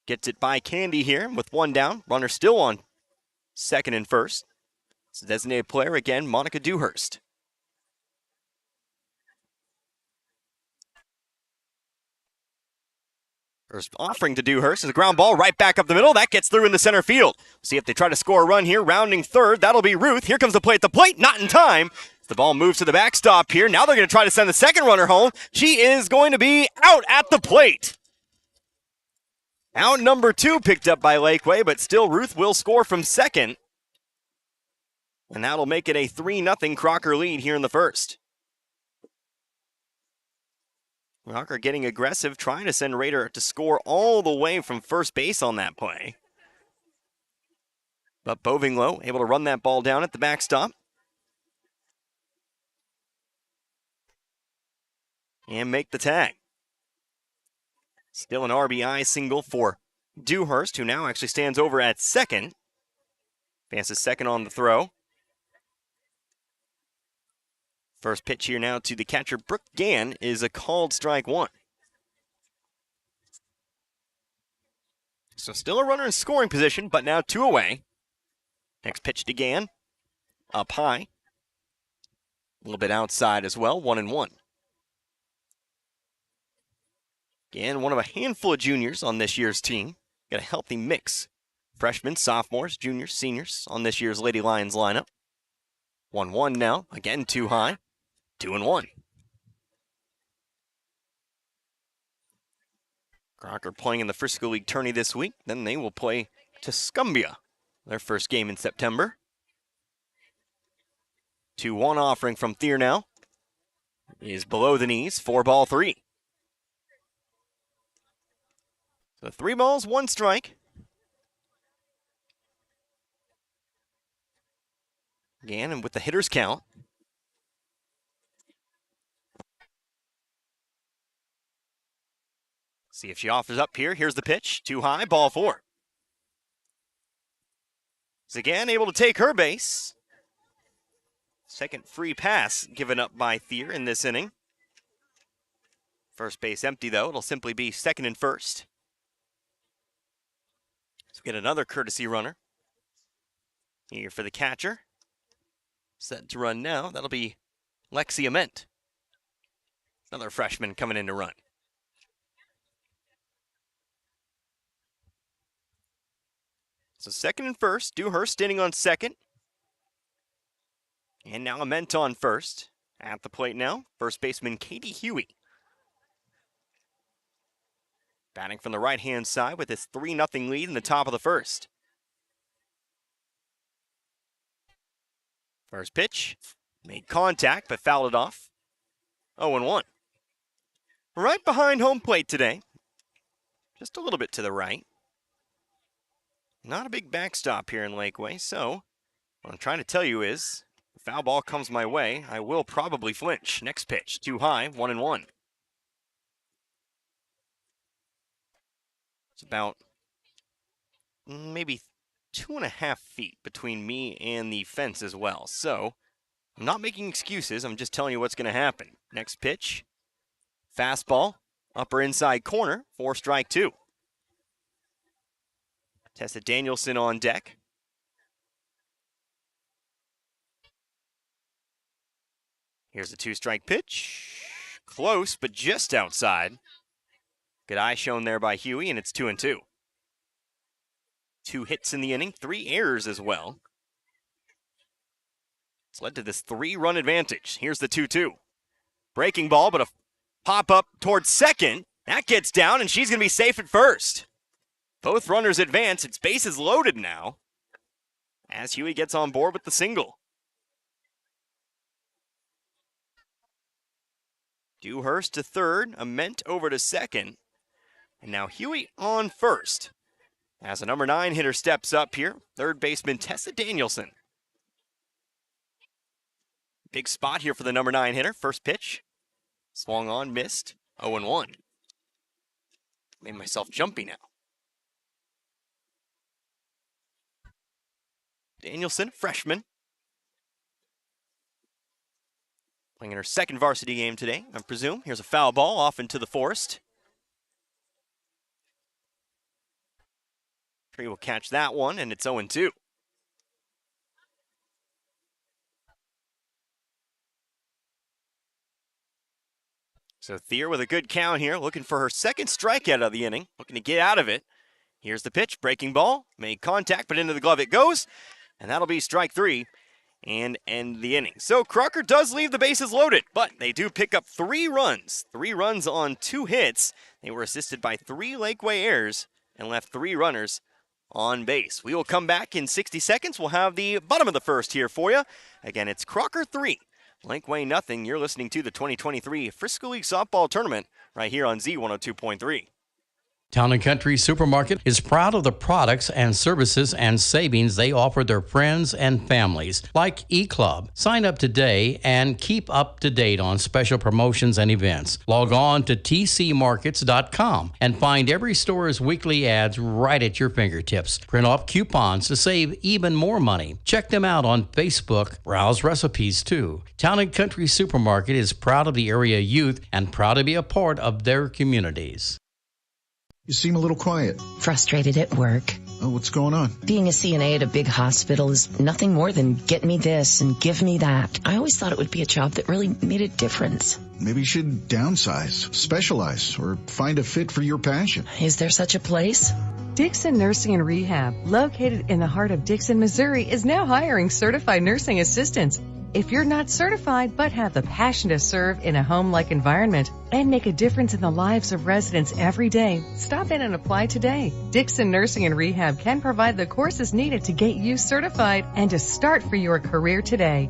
Gets it by Candy here with one down. Runner still on second and first. It's a designated player again, Monica Dewhurst. First offering to Dewhurst is a ground ball right back up the middle. That gets through into center field. See if they try to score a run here. Rounding third, that'll be Ruth. Here comes the play at the plate. Not in time. The ball moves to the backstop here. Now they're going to try to send the second runner home. She is going to be out at the plate. Out number 2 picked up by Laquey, but still Ruth will score from second. And that'll make it a 3-0 Crocker lead here in the first. Crocker getting aggressive, trying to send Rader to score all the way from first base on that play. But Bovinglow able to run that ball down at the backstop. And make the tag. Still an RBI single for Dewhurst, who now actually stands over at second. Advances second on the throw. First pitch here now to the catcher, Brooke Gann, is a called strike 1. So still a runner in scoring position, but now 2 away. Next pitch to Gann. Up high. A little bit outside as well, 1-1. Gann, one of a handful of juniors on this year's team. Got a healthy mix. Freshmen, sophomores, juniors, seniors on this year's Lady Lions lineup. 1-1 now, again too high. 2-1. Crocker playing in the Frisco League tourney this week. Then they will play Tuscumbia, their first game in September. 2-1 offering from Thier now. Is below the knees, 4-3. So 3 balls, 1 strike. Again, and with the hitter's count. See if she offers up here. Here's the pitch. Too high. Ball 4. Again able to take her base. Second free pass given up by Thier in this inning. First base empty, though. It'll simply be second and first. So get another courtesy runner. Here for the catcher. Set to run now. That'll be Lexi Ament. Another freshman coming in to run. So second and first, Dewhurst standing on second. And now Ament on first. At the plate now, first baseman Katie Huey. Batting from the right-hand side with this 3-0 lead in the top of the first. First pitch, made contact but fouled it off. 0-1. Right behind home plate today. Just a little bit to the right. Not a big backstop here in Laquey, so what I'm trying to tell you is, if foul ball comes my way, I will probably flinch. Next pitch, too high, 1-1. It's about maybe 2.5 feet between me and the fence as well, so I'm not making excuses, I'm just telling you what's going to happen. Next pitch, fastball, upper inside corner, 4-strike 2. Tessa Danielson on deck. Here's the 2-strike pitch. Close, but just outside. Good eye shown there by Huey, and it's 2-2. 2 hits in the inning, 3 errors as well. It's led to this 3-run advantage. Here's the 2-2. Breaking ball, but a pop up towards second. That gets down, and she's going to be safe at first. Both runners advance. It's bases loaded now as Huey gets on board with the single. Dewhurst to third, Ament over to second, and now Huey on first. As the number 9 hitter steps up here, third baseman Tessa Danielson. Big spot here for the number 9 hitter. First pitch, swung on, missed, 0-1. Made myself jumpy now. Danielson, freshman. Playing in her second varsity game today, I presume. Here's a foul ball off into the forest. Tree will catch that one, and it's 0-2. So Thier with a good count here, looking for her second strikeout of the inning, looking to get out of it. Here's the pitch, breaking ball, made contact, but into the glove it goes, and that'll be strike 3 and end the inning. So Crocker does leave the bases loaded, but they do pick up 3 runs. 3 runs on 2 hits. They were assisted by 3 Laquey errors and left 3 runners on base. We will come back in 60 seconds. We'll have the bottom of the first here for you. Again, it's Crocker 3, Laquey nothing. You're listening to the 2023 Frisco League Softball Tournament right here on Z102.3. Town & Country Supermarket is proud of the products and services and savings they offer their friends and families, like eClub. Sign up today and keep up to date on special promotions and events. Log on to tcmarkets.com and find every store's weekly ads right at your fingertips. Print off coupons to save even more money. Check them out on Facebook. Browse recipes too. Town & Country Supermarket is proud of the area youth and proud to be a part of their communities. You seem a little quiet. Frustrated at work. Oh, what's going on? Being a CNA at a big hospital is nothing more than get me this and give me that. I always thought it would be a job that really made a difference. Maybe you should downsize, specialize, or find a fit for your passion. Is there such a place? Dixon Nursing and Rehab, located in the heart of Dixon, Missouri, is now hiring certified nursing assistants. If you're not certified but have the passion to serve in a home-like environment and make a difference in the lives of residents every day, stop in and apply today. Dixon Nursing and Rehab can provide the courses needed to get you certified and to start for your career today.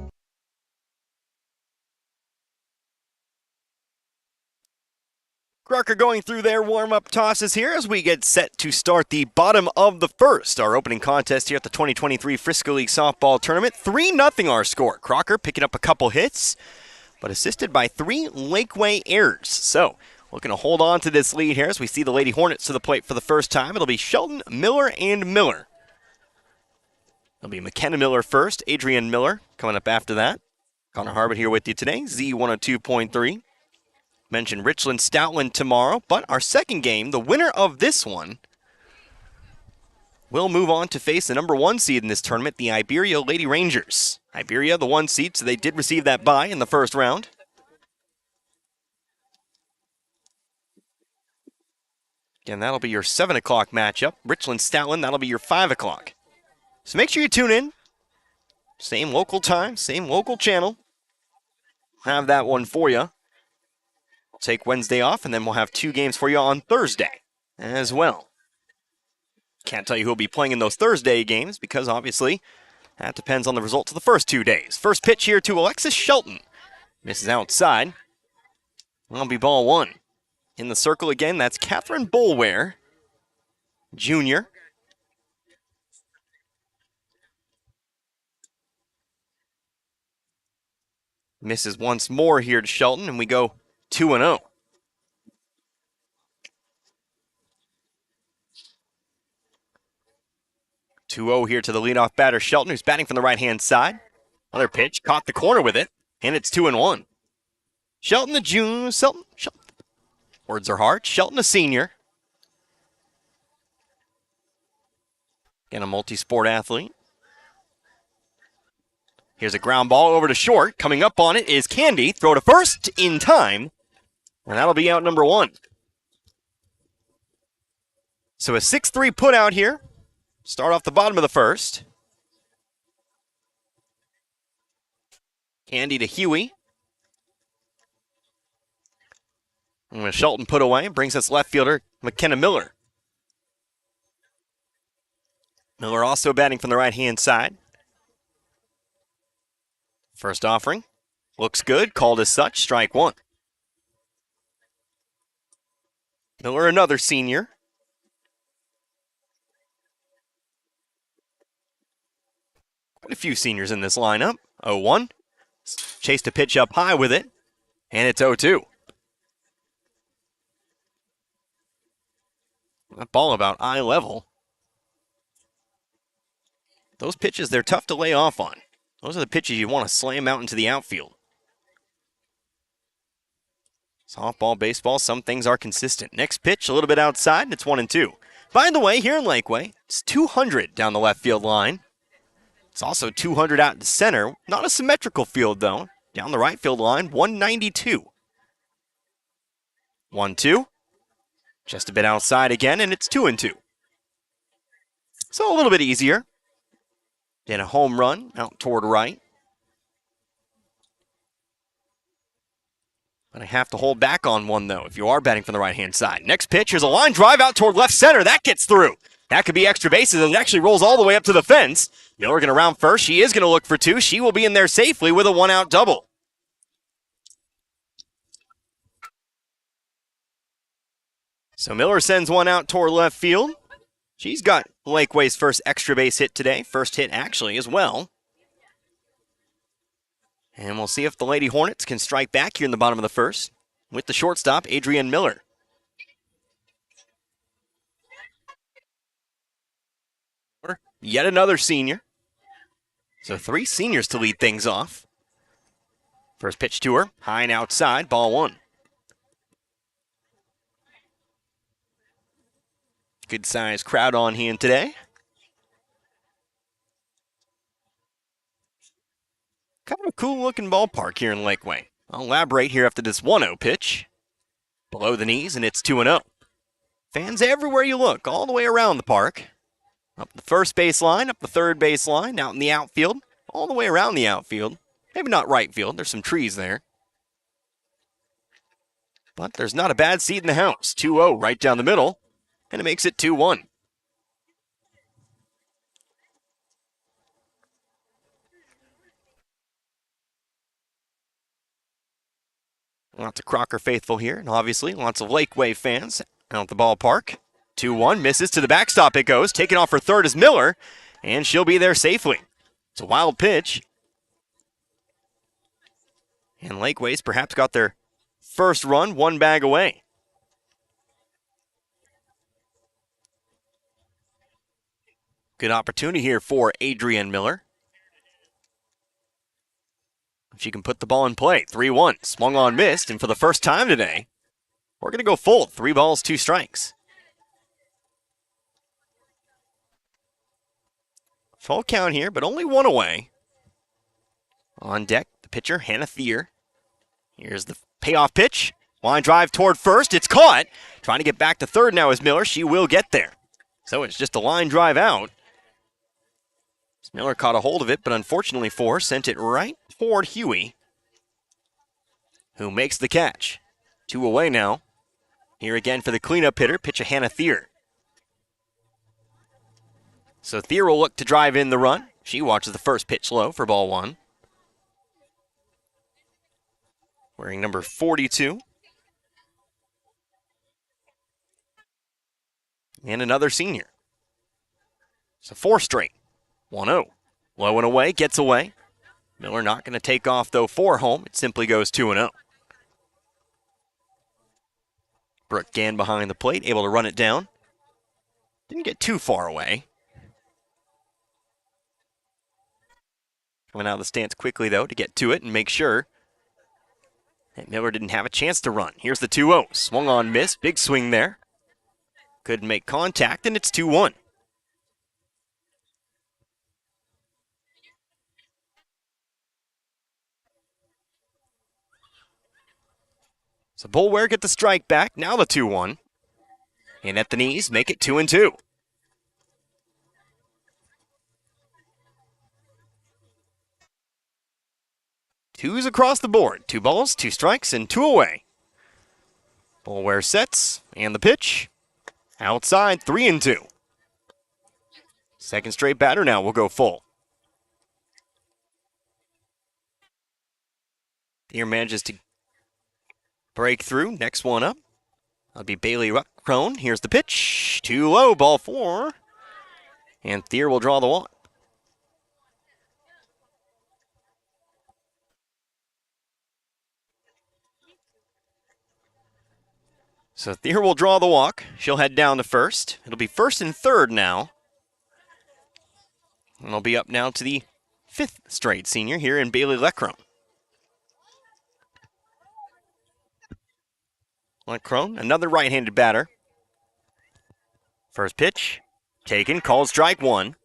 Crocker going through their warm-up tosses here as we get set to start the bottom of the first. Our opening contest here at the 2023 Frisco League Softball Tournament. 3-0 our score. Crocker picking up a couple hits, but assisted by 3 Laquey errors. So, looking to hold on to this lead here as we see the Lady Hornets to the plate for the first time. It'll be Shelton, Miller, and Miller. It'll be McKenna Miller first, Adrienne Miller coming up after that. Connor Harbert here with you today, Z102.3. Mentioned Richland Stoutland tomorrow, but our second game, the winner of this one, will move on to face the number 1 seed in this tournament, the Iberia Lady Rangers. Iberia, the 1 seed, so they did receive that bye in the first round. Again, that'll be your 7 o'clock matchup. Richland Stoutland, that'll be your 5 o'clock. So make sure you tune in. Same local time, same local channel. Have that one for you. We'll take Wednesday off, and then we'll have 2 games for you on Thursday as well. Can't tell you who'll be playing in those Thursday games because, obviously, that depends on the results of the first 2 days. First pitch here to Alexis Shelton. Misses outside. That'll be ball 1. In the circle again, that's Catherine Boulware, junior. Misses once more here to Shelton, and we go 2-0. Here to the leadoff batter, Shelton, who's batting from the right-hand side. Another pitch, caught the corner with it, and it's 2-1. Shelton, the junior, Shelton. Words are hard. Shelton, a senior. Again, a multi-sport athlete. Here's a ground ball over to short. Coming up on it is Candy. Throw to first in time. And that'll be out number 1. So a 6-3 put out here. Start off the bottom of the first. Candy to Huey. And with Shelton put away, brings us left fielder McKenna Miller. Miller also batting from the right-hand side. First offering. Looks good. Called as such. Strike 1. Miller, another senior. Quite a few seniors in this lineup. 0-1. Chased a pitch up high with it. And it's 0-2. That ball about eye level. Those pitches, they're tough to lay off on. Those are the pitches you want to slam out into the outfield. Softball, baseball, some things are consistent. Next pitch, a little bit outside, and it's 1-2. By the way, here in Lakeway, it's 200 down the left field line. It's also 200 out to center. Not a symmetrical field, though. Down the right field line, 192. 1-2. Just a bit outside again, and it's 2-2. So a little bit easier. Then a home run out toward right. But I have to hold back on one, though, if you are batting from the right-hand side. Next pitch, here's a line drive out toward left center. That gets through. That could be extra bases, and it actually rolls all the way up to the fence. Miller going to round first. She is going to look for 2. She will be in there safely with a 1-out double. So Miller sends 1 out toward left field. She's got Lakeway's first extra base hit today. First hit, actually, as well. And we'll see if the Lady Hornets can strike back here in the bottom of the first with the shortstop, Adrienne Miller. Yet another senior. So 3 seniors to lead things off. First pitch to her, high and outside, ball 1. Good sized crowd on hand today. Kind of a cool looking ballpark here in Lakeway. I'll elaborate here after this 1-0 pitch. Below the knees, and it's 2-0. Fans everywhere you look, all the way around the park. Up the first base line, up the third base line, out in the outfield, all the way around the outfield. Maybe not right field, there's some trees there. But there's not a bad seat in the house. 2-0 right down the middle. And it makes it 2-1. Lots of Crocker faithful here, and obviously lots of Lakeway fans out at the ballpark. 2-1, misses to the backstop it goes. Taking off for third is Miller, and she'll be there safely. It's a wild pitch. And Lakeway's perhaps got their first run, 1 bag away. Good opportunity here for Adrienne Miller. If she can put the ball in play. 3-1. Swung on, missed. And for the first time today, we're going to go full. 3 balls, 2 strikes. Full count here, but only 1 away. On deck, the pitcher, Hannah Thier. Here's the payoff pitch. Line drive toward first. It's caught. Trying to get back to third now is Miller. She will get there. So it's just a line drive out. Miller caught a hold of it, but unfortunately for her, sent it right toward Huey, who makes the catch. 2 away now. Here again for the cleanup hitter, pitch of Hannah Thier. So Thier will look to drive in the run. She watches the first pitch low for ball 1. Wearing number 42. And another senior. So 4 straight. 1-0. Low and away, gets away. Miller not going to take off, though, for home. It simply goes 2-0. Brooke Gann behind the plate, able to run it down. Didn't get too far away. Coming out of the stance quickly, though, to get to it and make sure that Miller didn't have a chance to run. Here's the 2-0. Swung on, miss. Big swing there. Couldn't make contact, and it's 2-1. So Boulware get the strike back. Now the 2-1. And at the knees, make it 2-2. Twos across the board. 2 balls, 2 strikes, and 2 away. Boulware sets, and the pitch. Outside, 3-2. Second straight batter now will go full. Thier manages to break through. Next one up. That'll be Bailey Crone. Here's the pitch. Too low, ball 4. And Thier will draw the walk. So Thier will draw the walk. She'll head down to first. It'll be first and third now. And it'll be up now to the 5th straight senior here in Bailey Leckrone. Leckrone, another right-handed batter. First pitch, taken, called strike 1.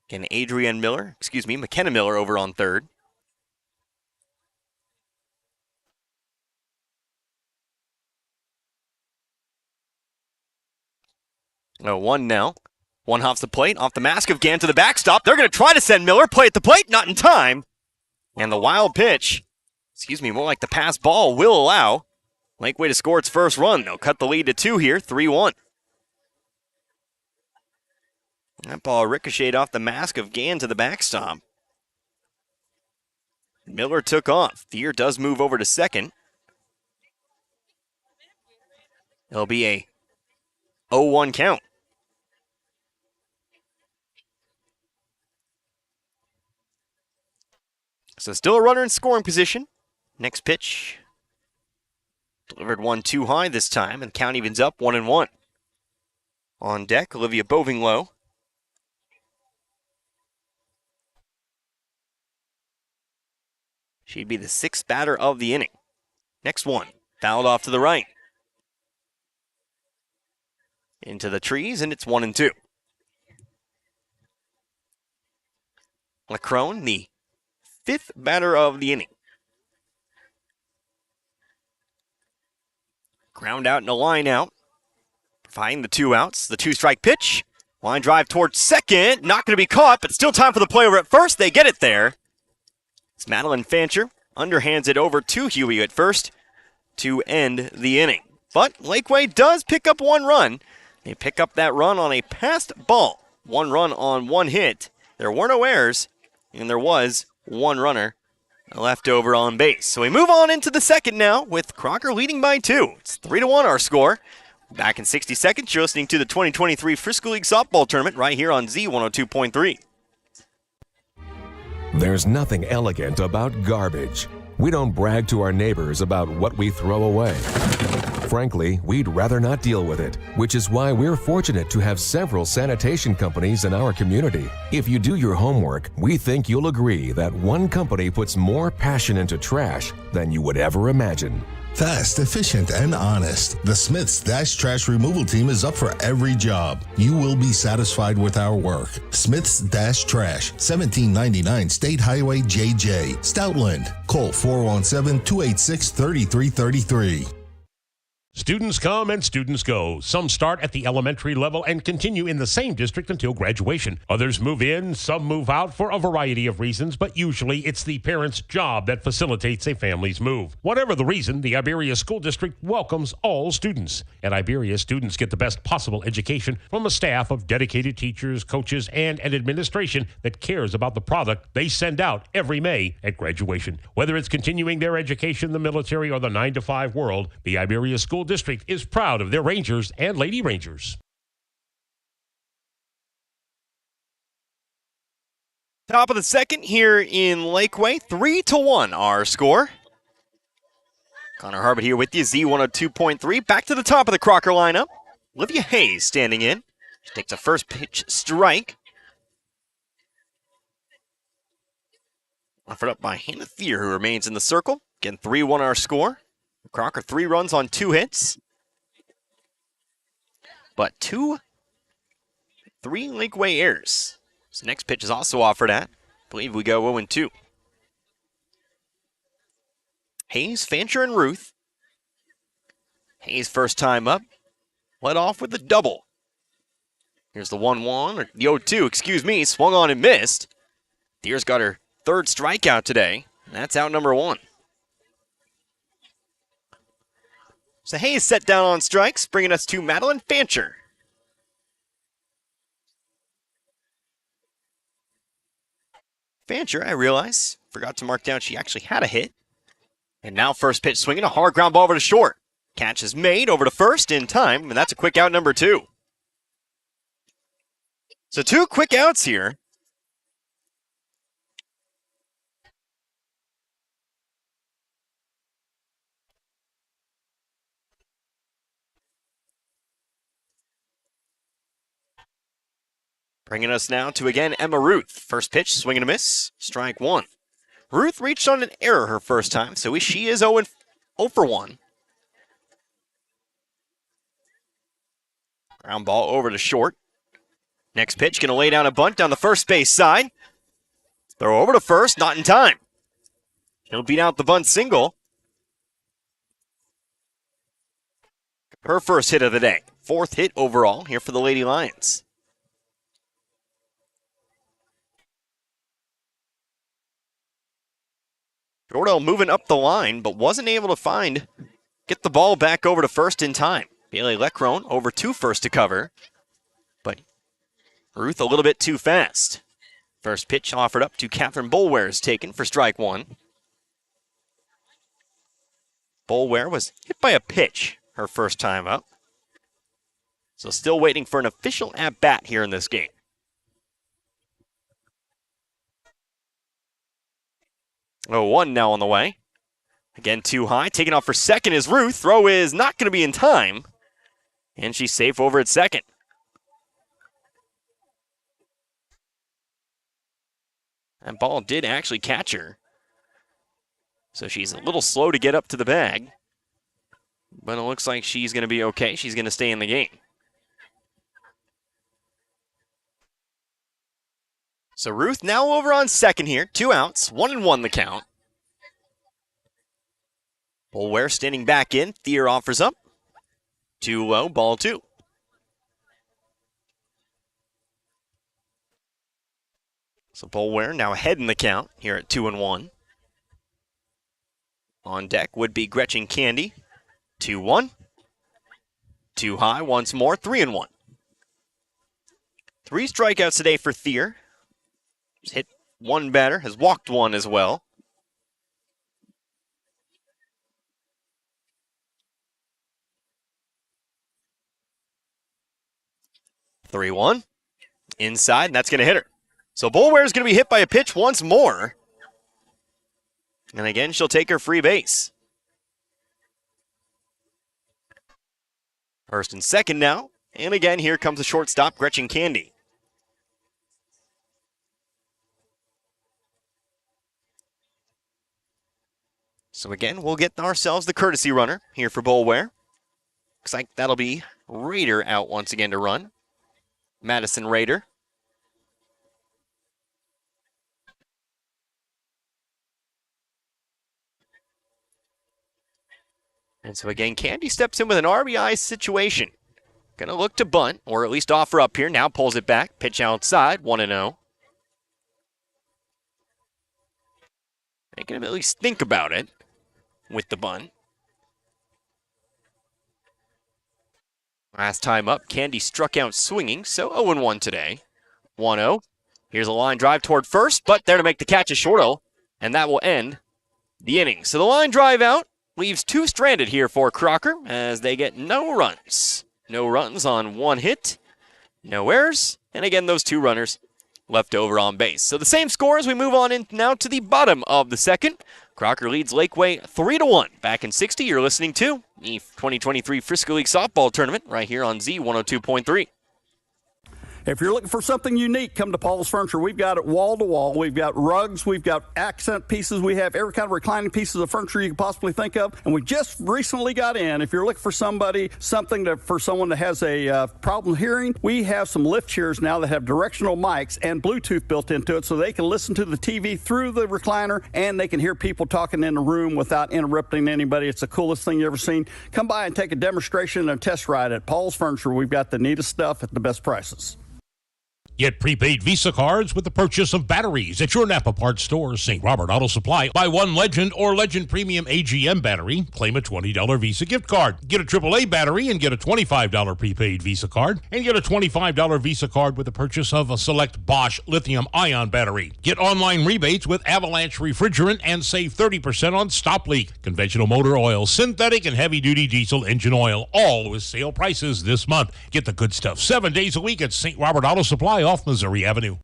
Again, McKenna Miller over on third. Oh, 1 now. 1 hops the plate, off the mask of Gann to the backstop. They're going to try to send Miller. Play at the plate, not in time. And the wild pitch, more like the pass ball, will allow Lakeway to score its first run. They'll cut the lead to 2 here, 3-1. That ball ricocheted off the mask of Gann to the backstop. Miller took off. Thier does move over to second. It'll be a 0-1 count. So still a runner in scoring position. Next pitch. Delivered 1 too high this time, and the count evens up 1-1. On deck, Olivia Bovinglow. She'd be the 6th batter of the inning. Next one, fouled off to the right. Into the trees, and it's 1-2. Leckrone, the 5th batter of the inning. Ground out and a line out. Providing the 2 outs. The 2-strike pitch. Line drive towards second. Not going to be caught, but still time for the play over at first. They get it there. It's Madeline Fancher. Underhands it over to Huey at first to end the inning. But Lakeway does pick up 1 run. They pick up that run on a passed ball. 1 run on 1 hit. There were no errors, and there was 1 runner left over on base. So we move on into the second now with Crocker leading by 2. It's 3-1 our score. Back in 60 seconds, you're listening to the 2023 Frisco League Softball Tournament right here on Z102.3. There's nothing elegant about garbage. We don't brag to our neighbors about what we throw away. Frankly, we'd rather not deal with it, which is why we're fortunate to have several sanitation companies in our community. If you do your homework, we think you'll agree that one company puts more passion into trash than you would ever imagine. Fast, efficient, and honest. The Smith's Dash Trash Removal Team is up for every job. You will be satisfied with our work. Smith's Dash Trash, 1799 State Highway JJ, Stoutland. Call 417-286-3333. Students come and students go. Some start at the elementary level and continue in the same district until graduation. Others move in, some move out for a variety of reasons, but usually it's the parent's job that facilitates a family's move. Whatever the reason, the Iberia School District welcomes all students. At Iberia, students get the best possible education from a staff of dedicated teachers, coaches, and an administration that cares about the product they send out every May at graduation. Whether it's continuing their education in the military or the 9-to-5 world, the Iberia School District is proud of their Rangers and Lady Rangers. Top of the second here in Lakeway, 3-1 our score. Connor Harbert here with you, Z102.3. Back to the top of the Crocker lineup. Olivia Hayes standing in. She takes a first pitch strike. Offered up by Hannah Thier, who remains in the circle. Again, 3-1 our score. Crocker 3 runs on 2 hits. But 3 Lakeway errors. So next pitch is also offered at. I believe we go 0-2. Hayes, Fancher, and Ruth Hayes first time up. Led off with the double. Here's the 1-1, or the 0-2, excuse me, swung on and missed. Deer's got her third strikeout today. That's out number 1. So Hayes set down on strikes, bringing us to Madeline Fancher. Fancher, I realize, forgot to mark down she actually had a hit. And now first pitch swinging, a hard ground ball over to short. Catch is made over to first in time, and that's a quick out number 2. So 2 quick outs here. Bringing us now to, again, Emma Ruth. First pitch, swing and a miss, strike 1. Ruth reached on an error her first time, so she is 0 for 1. Ground ball over to short. Next pitch, going to lay down a bunt down the first base side. Throw over to first, not in time. He'll beat out the bunt single. Her first hit of the day. 4th hit overall here for the Lady Lions. Jordell moving up the line, but wasn't able to get the ball back over to first in time. Bailey Leckrone over to first to cover, but Ruth a little bit too fast. First pitch offered up to Catherine Boulware is taken for strike 1. Boulware was hit by a pitch her first time up. So still waiting for an official at-bat here in this game. Oh, 1 now on the way. Again, too high. Taking off for second is Ruth. Throw is not going to be in time. And she's safe over at second. That ball did actually catch her. So she's a little slow to get up to the bag. But it looks like she's going to be okay. She's going to stay in the game. So Ruth now over on second here. 2 outs, 1-1 the count. Boulware standing back in. Thier offers up. 2-0, ball 2. So Boulware now ahead in the count here at 2-1. On deck would be Gretchen Candy. 2-1. Too high once more, 3-1. 3 strikeouts today for Thier. He's hit 1 batter, has walked 1 as well. Three-1. Inside, and that's going to hit her. So Boulware is going to be hit by a pitch once more. And again, she'll take her free base. First and second now. And again, here comes the shortstop, Gretchen Candy. So again, we'll get ourselves the courtesy runner here for Boulware. Looks like that'll be Raider out once again to run. Madison Raider. And so again, Candy steps in with an RBI situation. Gonna look to bunt, or at least offer up here. Now pulls it back. Pitch outside, 1-0. Making him at least think about it with the bunt. Last time up, Candy struck out swinging, so 0-1 today. 1-0. Here's a line drive toward first, but there to make the catch is Shorto, and that will end the inning. So the line drive out leaves 2 stranded here for Crocker as they get no runs. No runs on 1 hit, no errors, and again, those 2 runners left over on base. So the same score as we move on in now to the bottom of the second. Crocker leads Lakeway 3-1. Back in 60, you're listening to the 2023 Frisco League Softball Tournament right here on Z102.3. If you're looking for something unique, come to Paul's Furniture. We've got it wall to wall. We've got rugs. We've got accent pieces. We have every kind of reclining pieces of furniture you can possibly think of. And we just recently got in. If you're looking for for someone that has a problem hearing, we have some lift chairs now that have directional mics and Bluetooth built into it, so they can listen to the TV through the recliner and they can hear people talking in the room without interrupting anybody. It's the coolest thing you've ever seen. Come by and take a demonstration and a test ride at Paul's Furniture. We've got the neatest stuff at the best prices. Get prepaid Visa cards with the purchase of batteries at your Napa Parts store, St. Robert Auto Supply. Buy one Legend or Legend Premium AGM battery, claim a $20 Visa gift card. Get a AAA battery and get a $25 prepaid Visa card. And get a $25 Visa card with the purchase of a select Bosch lithium-ion battery. Get online rebates with Avalanche refrigerant and save 30% on stop leak, conventional motor oil, synthetic and heavy-duty diesel engine oil, all with sale prices this month. Get the good stuff 7 days a week at St. Robert Auto Supply off Missouri Avenue.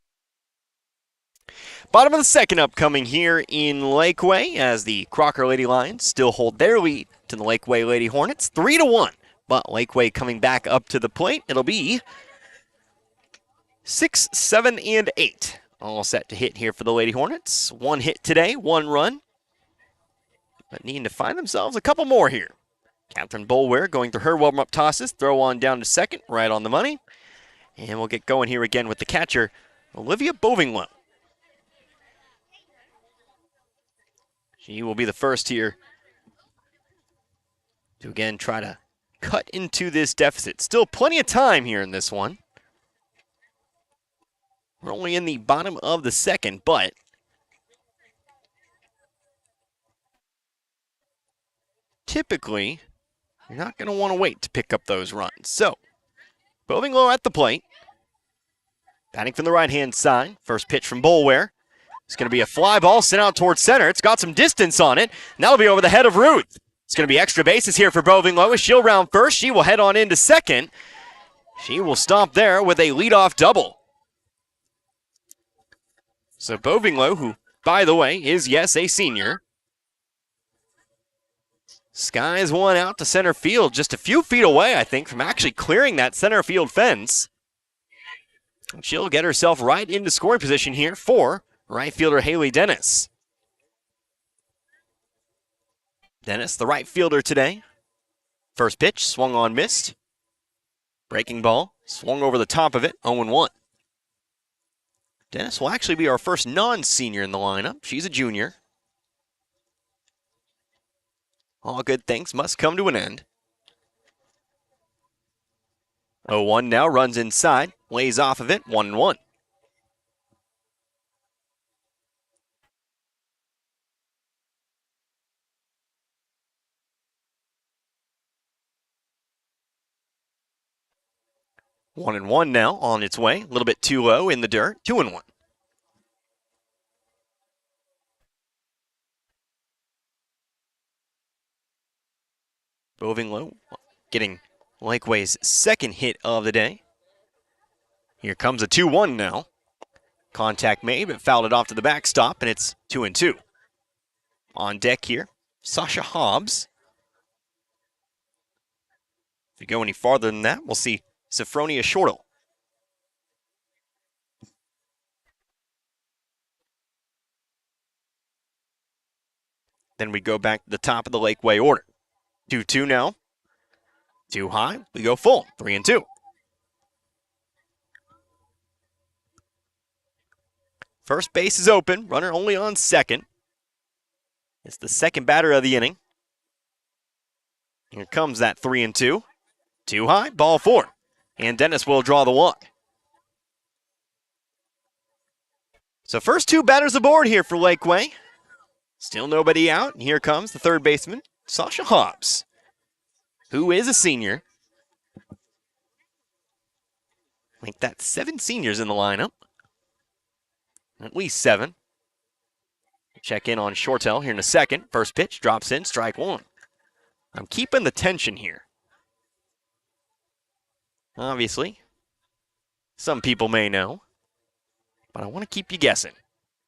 Bottom of the second upcoming here in Lakeway as the Crocker Lady Lions still hold their lead to the Lakeway Lady Hornets 3-1. But Lakeway coming back up to the plate. It'll be 6, 7, and 8. All set to hit here for the Lady Hornets. One hit today, one run. But needing to find themselves a couple more here. Catherine Boulware going through her warm-up tosses. Throw on down to second, right on the money. And we'll get going here again with the catcher, Olivia Bovinglow. She will be the first here to again try to cut into this deficit. Still plenty of time here in this one. We're only in the bottom of the second, but typically you're not going to want to wait to pick up those runs. So Bovinglow at the plate. Batting from the right-hand side. First pitch from Boulware. It's going to be a fly ball sent out towards center. It's got some distance on it. And that'll be over the head of Ruth. It's going to be extra bases here for Bovinglow. She'll round first. She will head on into second. She will stop there with a leadoff double. So Bovinglow, who, by the way, is, yes, a senior, skies one out to center field, just a few feet away, I think, from actually clearing that center field fence. And she'll get herself right into scoring position here for right fielder Haley Dennis. Dennis, the right fielder today. First pitch, swung on, missed. Breaking ball, swung over the top of it, 0-1. Dennis will actually be our first non-senior in the lineup. She's a junior. All good things must come to an end. 0-1 now, runs inside, lays off of it, 1-1. One and one now on its way. A little bit too low in the dirt. 2-1. Bovinglow getting Lakeway's second hit of the day. Here comes a 2-1 now. Contact made, but fouled it off to the backstop, and it's 2-2. On deck here, Sasha Hobbs. If we go any farther than that, we'll see Sophronia Shortle. Then we go back to the top of the Lakeway order. 2-2 now. Too high. We go full. 3-2. First base is open. Runner only on second. It's the second batter of the inning. Here comes that 3-2. Too high. Ball 4. And Dennis will draw the walk. So first two batters aboard here for Lakeway. Still nobody out. And here comes the third baseman, Sasha Hobbs, who is a senior. I think that's 7 seniors in the lineup. At least 7. Check in on Shortell here in a second. First pitch drops in, strike 1. I'm keeping the tension here. Obviously, some people may know, but I want to keep you guessing.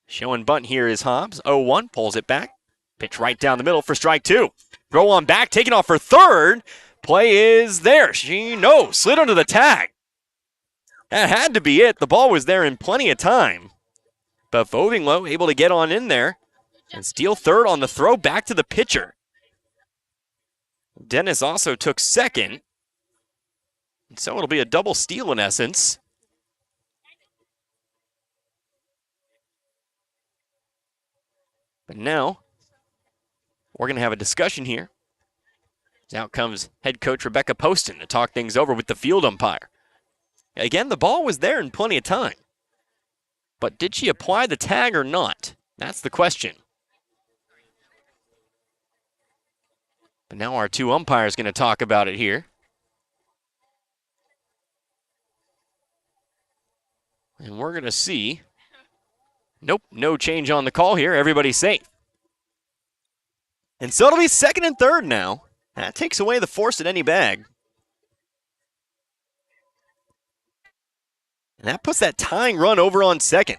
Showing bunt here is Hobbs. 0-1, pulls it back. Pitch right down the middle for strike 2. Throw on back, taking off for third. Play is there. She slid under the tag. That had to be it. The ball was there in plenty of time. But Bovinglo able to get on in there and steal third on the throw back to the pitcher. Dennis also took second. So it'll be a double steal in essence. But now, we're going to have a discussion here. Out comes head coach Rebecca Poston to talk things over with the field umpire. Again, the ball was there in plenty of time. But did she apply the tag or not? That's the question. But now our two umpires going to talk about it here. And we're going to see. Nope, no change on the call here. Everybody's safe. And so it'll be second and third now. That takes away the force at any bag. And that puts that tying run over on second.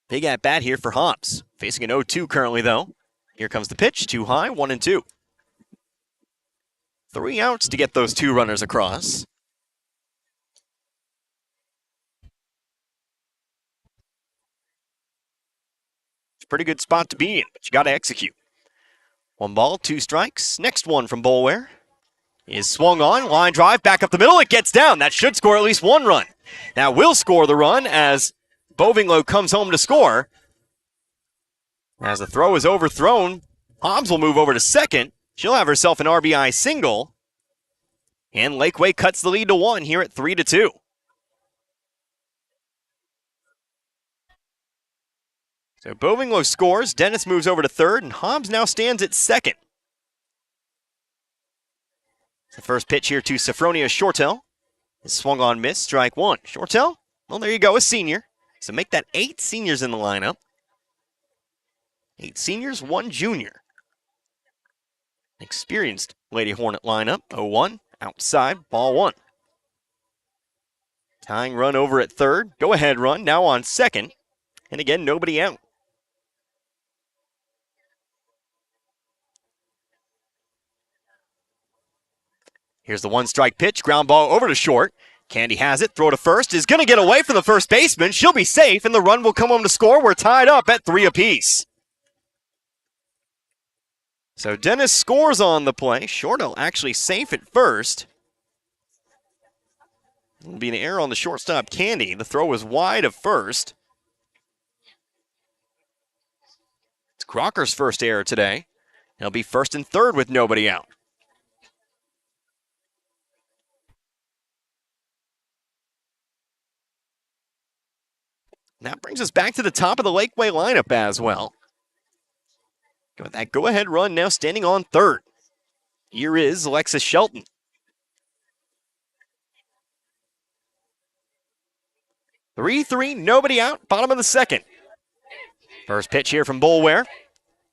Big at bat here for Hobbs. Facing an 0-2 currently, though. Here comes the pitch. Too high, 1-2. 3 outs to get those 2 runners across. It's a pretty good spot to be in, but you got to execute. 1 ball, 2 strikes. Next one from Boulware is swung on. Line drive, back up the middle. It gets down. That should score at least 1 run. Now will score the run as Bovinglo comes home to score. As the throw is overthrown, Hobbs will move over to second. She'll have herself an RBI single. And Laquey cuts the lead to 1 here at 3-2. So Bovinglo scores, Dennis moves over to third, and Hobbs now stands at second. The first pitch here to Sophronia Shortell is swung on, miss, strike 1. Shortell, well, there you go, a senior. So make that 8 seniors in the lineup. 8 seniors, 1 junior. Experienced Lady Hornet lineup, 0-1, outside, ball 1. Tying run over at third, go ahead run, now on second. And again, nobody out. Here's the 1-strike pitch, ground ball over to short. Candy has it, throw to first, is going to get away from the first baseman. She'll be safe, and the run will come home to score. We're tied up at 3 apiece. So Dennis scores on the play. Shortell actually safe at first. It'll be an error on the shortstop, Candy. The throw was wide of first. It's Crocker's first error today. He'll be first and third with nobody out. That brings us back to the top of the Laquey lineup as well. With that go-ahead run now standing on third. Here is Alexis Shelton. Three, nobody out, bottom of the second. First pitch here from Boulware.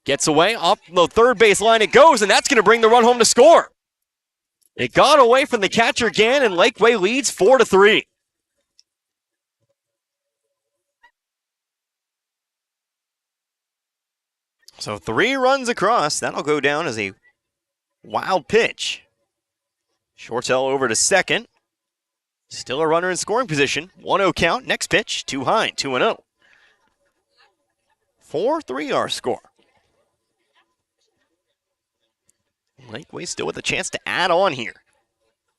Gets away, off the third base line it goes, and that's going to bring the run home to score. It got away from the catcher again, and Laquey leads 4-3. So 3 runs across. That'll go down as a wild pitch. Shortell over to second. Still a runner in scoring position. 1-0 count. Next pitch, too high, 2-0. 4-3 our score. Laquey still with a chance to add on here.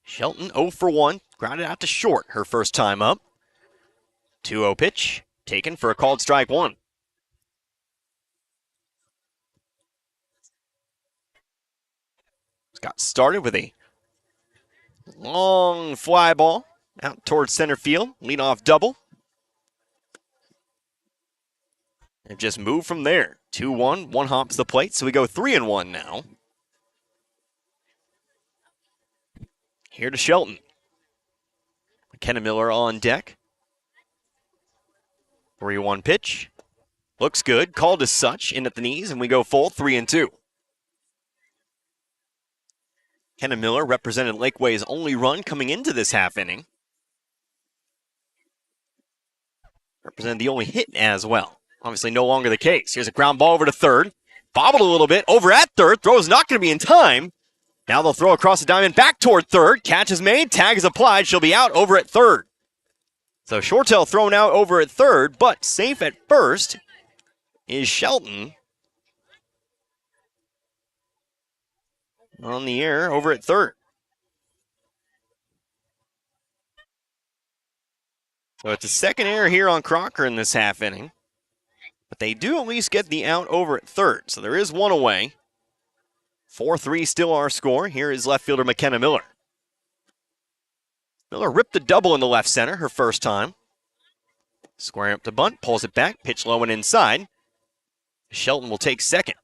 Shelton 0 for 1. Grounded out to short her first time up. 2-0 pitch. Taken for a called strike 1. Got started with a long fly ball out towards center field. Leadoff double. And just moved from there. 2-1, 1 hops the plate, so we go 3-1 now. Here to Shelton. McKenna Miller on deck. 3-1 pitch. Looks good. Called as such. In at the knees, and we go full 3-2. Kenna Miller represented Laquey's only run coming into this half inning. Represented the only hit as well. Obviously no longer the case. Here's a ground ball over to third. Bobbled a little bit over at third. Throw is not going to be in time. Now they'll throw across the diamond back toward third. Catch is made. Tag is applied. She'll be out over at third. So Shortell thrown out over at third, but safe at first is Shelton. On the air over at third. So it's a second error here on Crocker in this half inning. But they do at least get the out over at third. So there is one away. 4-3 still our score. Here is left fielder McKenna Miller. Miller ripped a double in the left center her first time. Squaring up to bunt, pulls it back, pitch low and inside. Shelton will take second.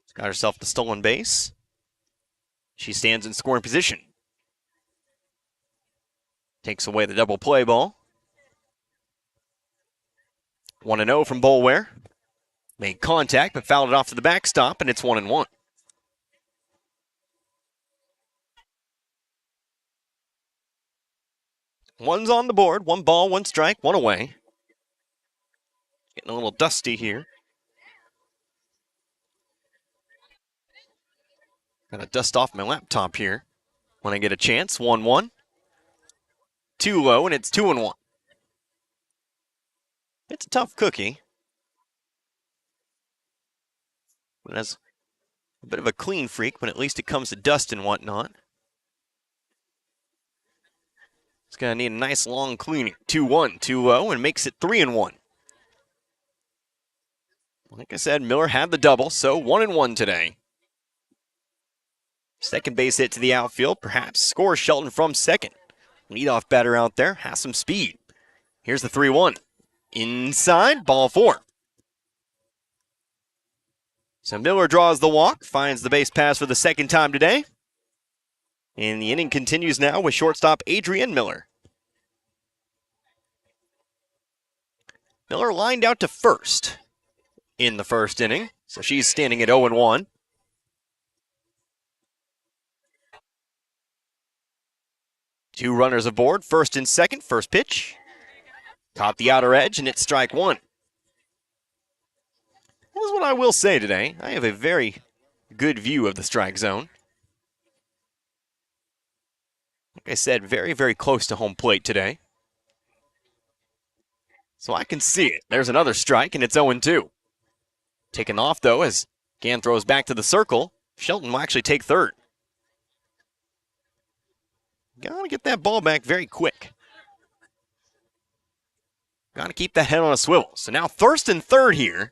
She's got herself the stolen base. She stands in scoring position. Takes away the double play ball. 1-0 from Boulware. Made contact, but fouled it off to the backstop, and it's 1-1. One's on the board. 1 ball, 1 strike, 1 away. Getting a little dusty here. Gotta dust off my laptop here when I get a chance. 1-1. Too low, and it's 2-1. It's a tough cookie. It has a bit of a clean freak, but at least it comes to dust and whatnot. It's going to need a nice long cleaning. 2-1, too low, and makes it 3-1. Like I said, Miller had the double, so 1-1 today. Second base hit to the outfield, perhaps scores Shelton from second. Leadoff batter out there, has some speed. Here's the 3-1. Inside, ball 4. So Miller draws the walk, finds the base pass for the second time today. And the inning continues now with shortstop Adrienne Miller. Miller lined out to first in the first inning, so she's standing at 0-1. Two runners aboard, first and second, first pitch. Caught the outer edge, and it's strike 1. Here's what I will say today. I have a very good view of the strike zone. Like I said, very, very close to home plate today. So I can see it. There's another strike, and it's 0-2. Taken off, though, as Gann throws back to the circle. Shelton will actually take third. Gotta get that ball back very quick. Gotta keep that head on a swivel. So now first and third here.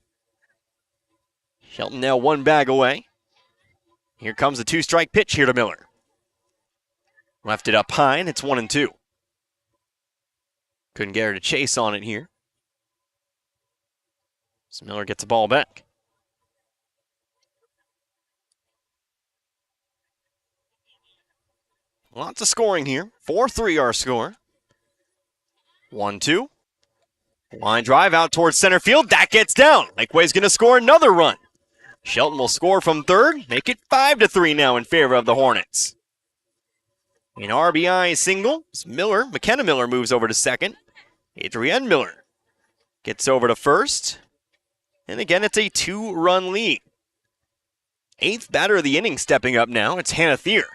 Shelton now 1 bag away. Here comes the 2-strike pitch here to Miller. Left it up high, and it's 1-2. Couldn't get her to chase on it here. So Miller gets the ball back. Lots of scoring here. 4-3 our score. 1-2. Line drive out towards center field. That gets down. Laquey's going to score another run. Shelton will score from third. Make it 5-3 now in favor of the Hornets. An RBI single. McKenna Miller moves over to second. Adrienne Miller gets over to first. And again, it's a 2-run lead. 8th batter of the inning stepping up now. It's Hannah Thier.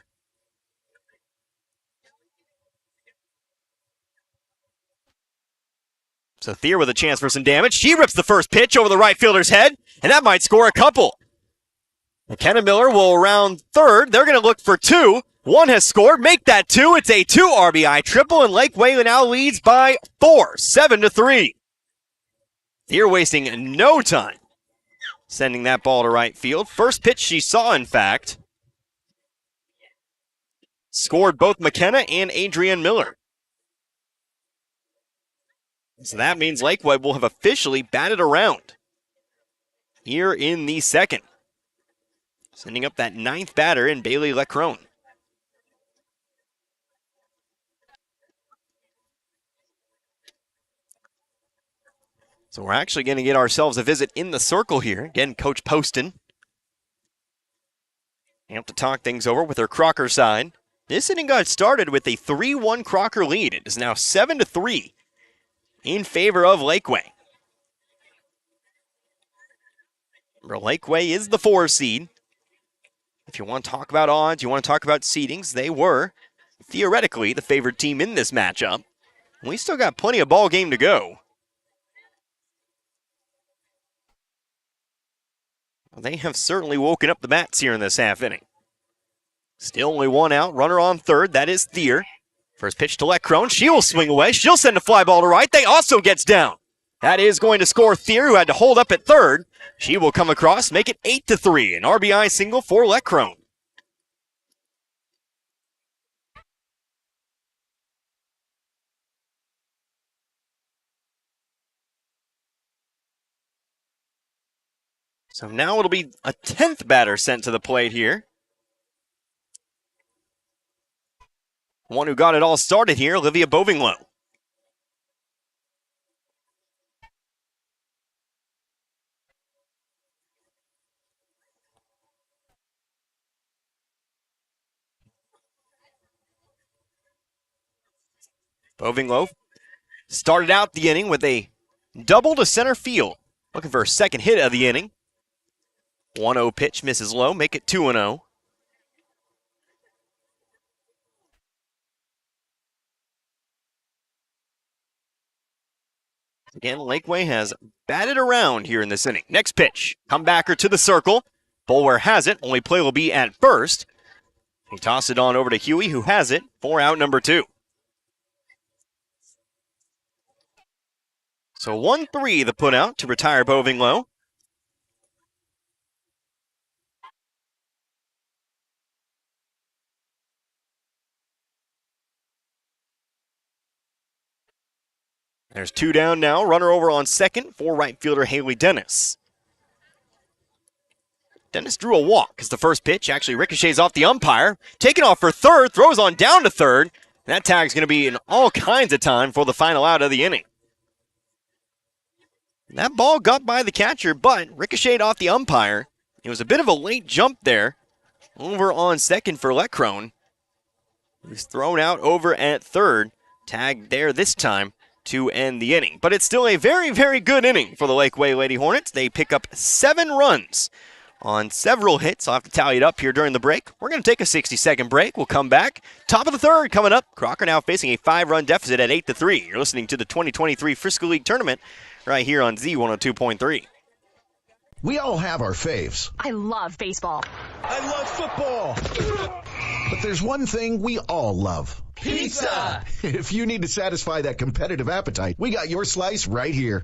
So Thier with a chance for some damage. She rips the first pitch over the right fielder's head, and that might score a couple. McKenna Miller will round third. They're going to look for 2. 1 has scored. Make that 2. It's a 2 RBI triple, and Laquey now leads by 4, 7-3. Thier wasting no time sending that ball to right field. First pitch she saw, in fact. Scored both McKenna and Adrienne Miller. So that means Laquey will have officially batted around here in the second. Sending up that 9th batter in Bailey Leckrone. So we're actually going to get ourselves a visit in the circle here. Again, Coach Poston. Have to talk things over with her Crocker side. This inning got started with a 3-1 Crocker lead. It is now 7-3 in favor of Laquey. Remember, Laquey is the 4 seed. If you want to talk about odds, you want to talk about seedings, they were theoretically the favored team in this matchup. We still got plenty of ball game to go. They have certainly woken up the bats here in this half inning. Still only one out. Runner on third. That is Thier. First pitch to Leckrone. She will swing away. She'll send a fly ball to right. They also gets down. That is going to score Thier, who had to hold up at third. She will come across, make it 8-3. An RBI single for Leckrone. So now it'll be a 10th batter sent to the plate here. One who got it all started here, Olivia Bovinglow. Bovinglow started out the inning with a double to center field. Looking for a second hit of the inning. 1-0 pitch misses low, make it 2-0. Again, Laquey has batted around here in this inning. Next pitch, comebacker to the circle. Boulware has it, only play will be at first. He tossed it on over to Huey, who has it for out number 2. So 1-3 the put out to retire Bovinglow. There's 2 down now. Runner over on second for right fielder Haley Dennis. Dennis drew a walk as the first pitch actually ricochets off the umpire. Taken off for third, throws on down to third. That tag's going to be in all kinds of time for the final out of the inning. That ball got by the catcher, but ricocheted off the umpire. It was a bit of a late jump there. Over on second for Leckrone. He was thrown out over at third. Tagged there this time to end the inning. But it's still a very, very good inning for the Laquey Lady Hornets. They pick up 7 runs on several hits. I'll have to tally it up here during the break. We're going to take a 60-second break. We'll come back. Top of the third coming up. Crocker now facing a 5-run deficit at 8-3. You're listening to the 2023 Frisco League Tournament right here on Z102.3. We all have our faves. I love baseball. I love football. But there's one thing we all love. Pizza! If you need to satisfy that competitive appetite, we got your slice right here.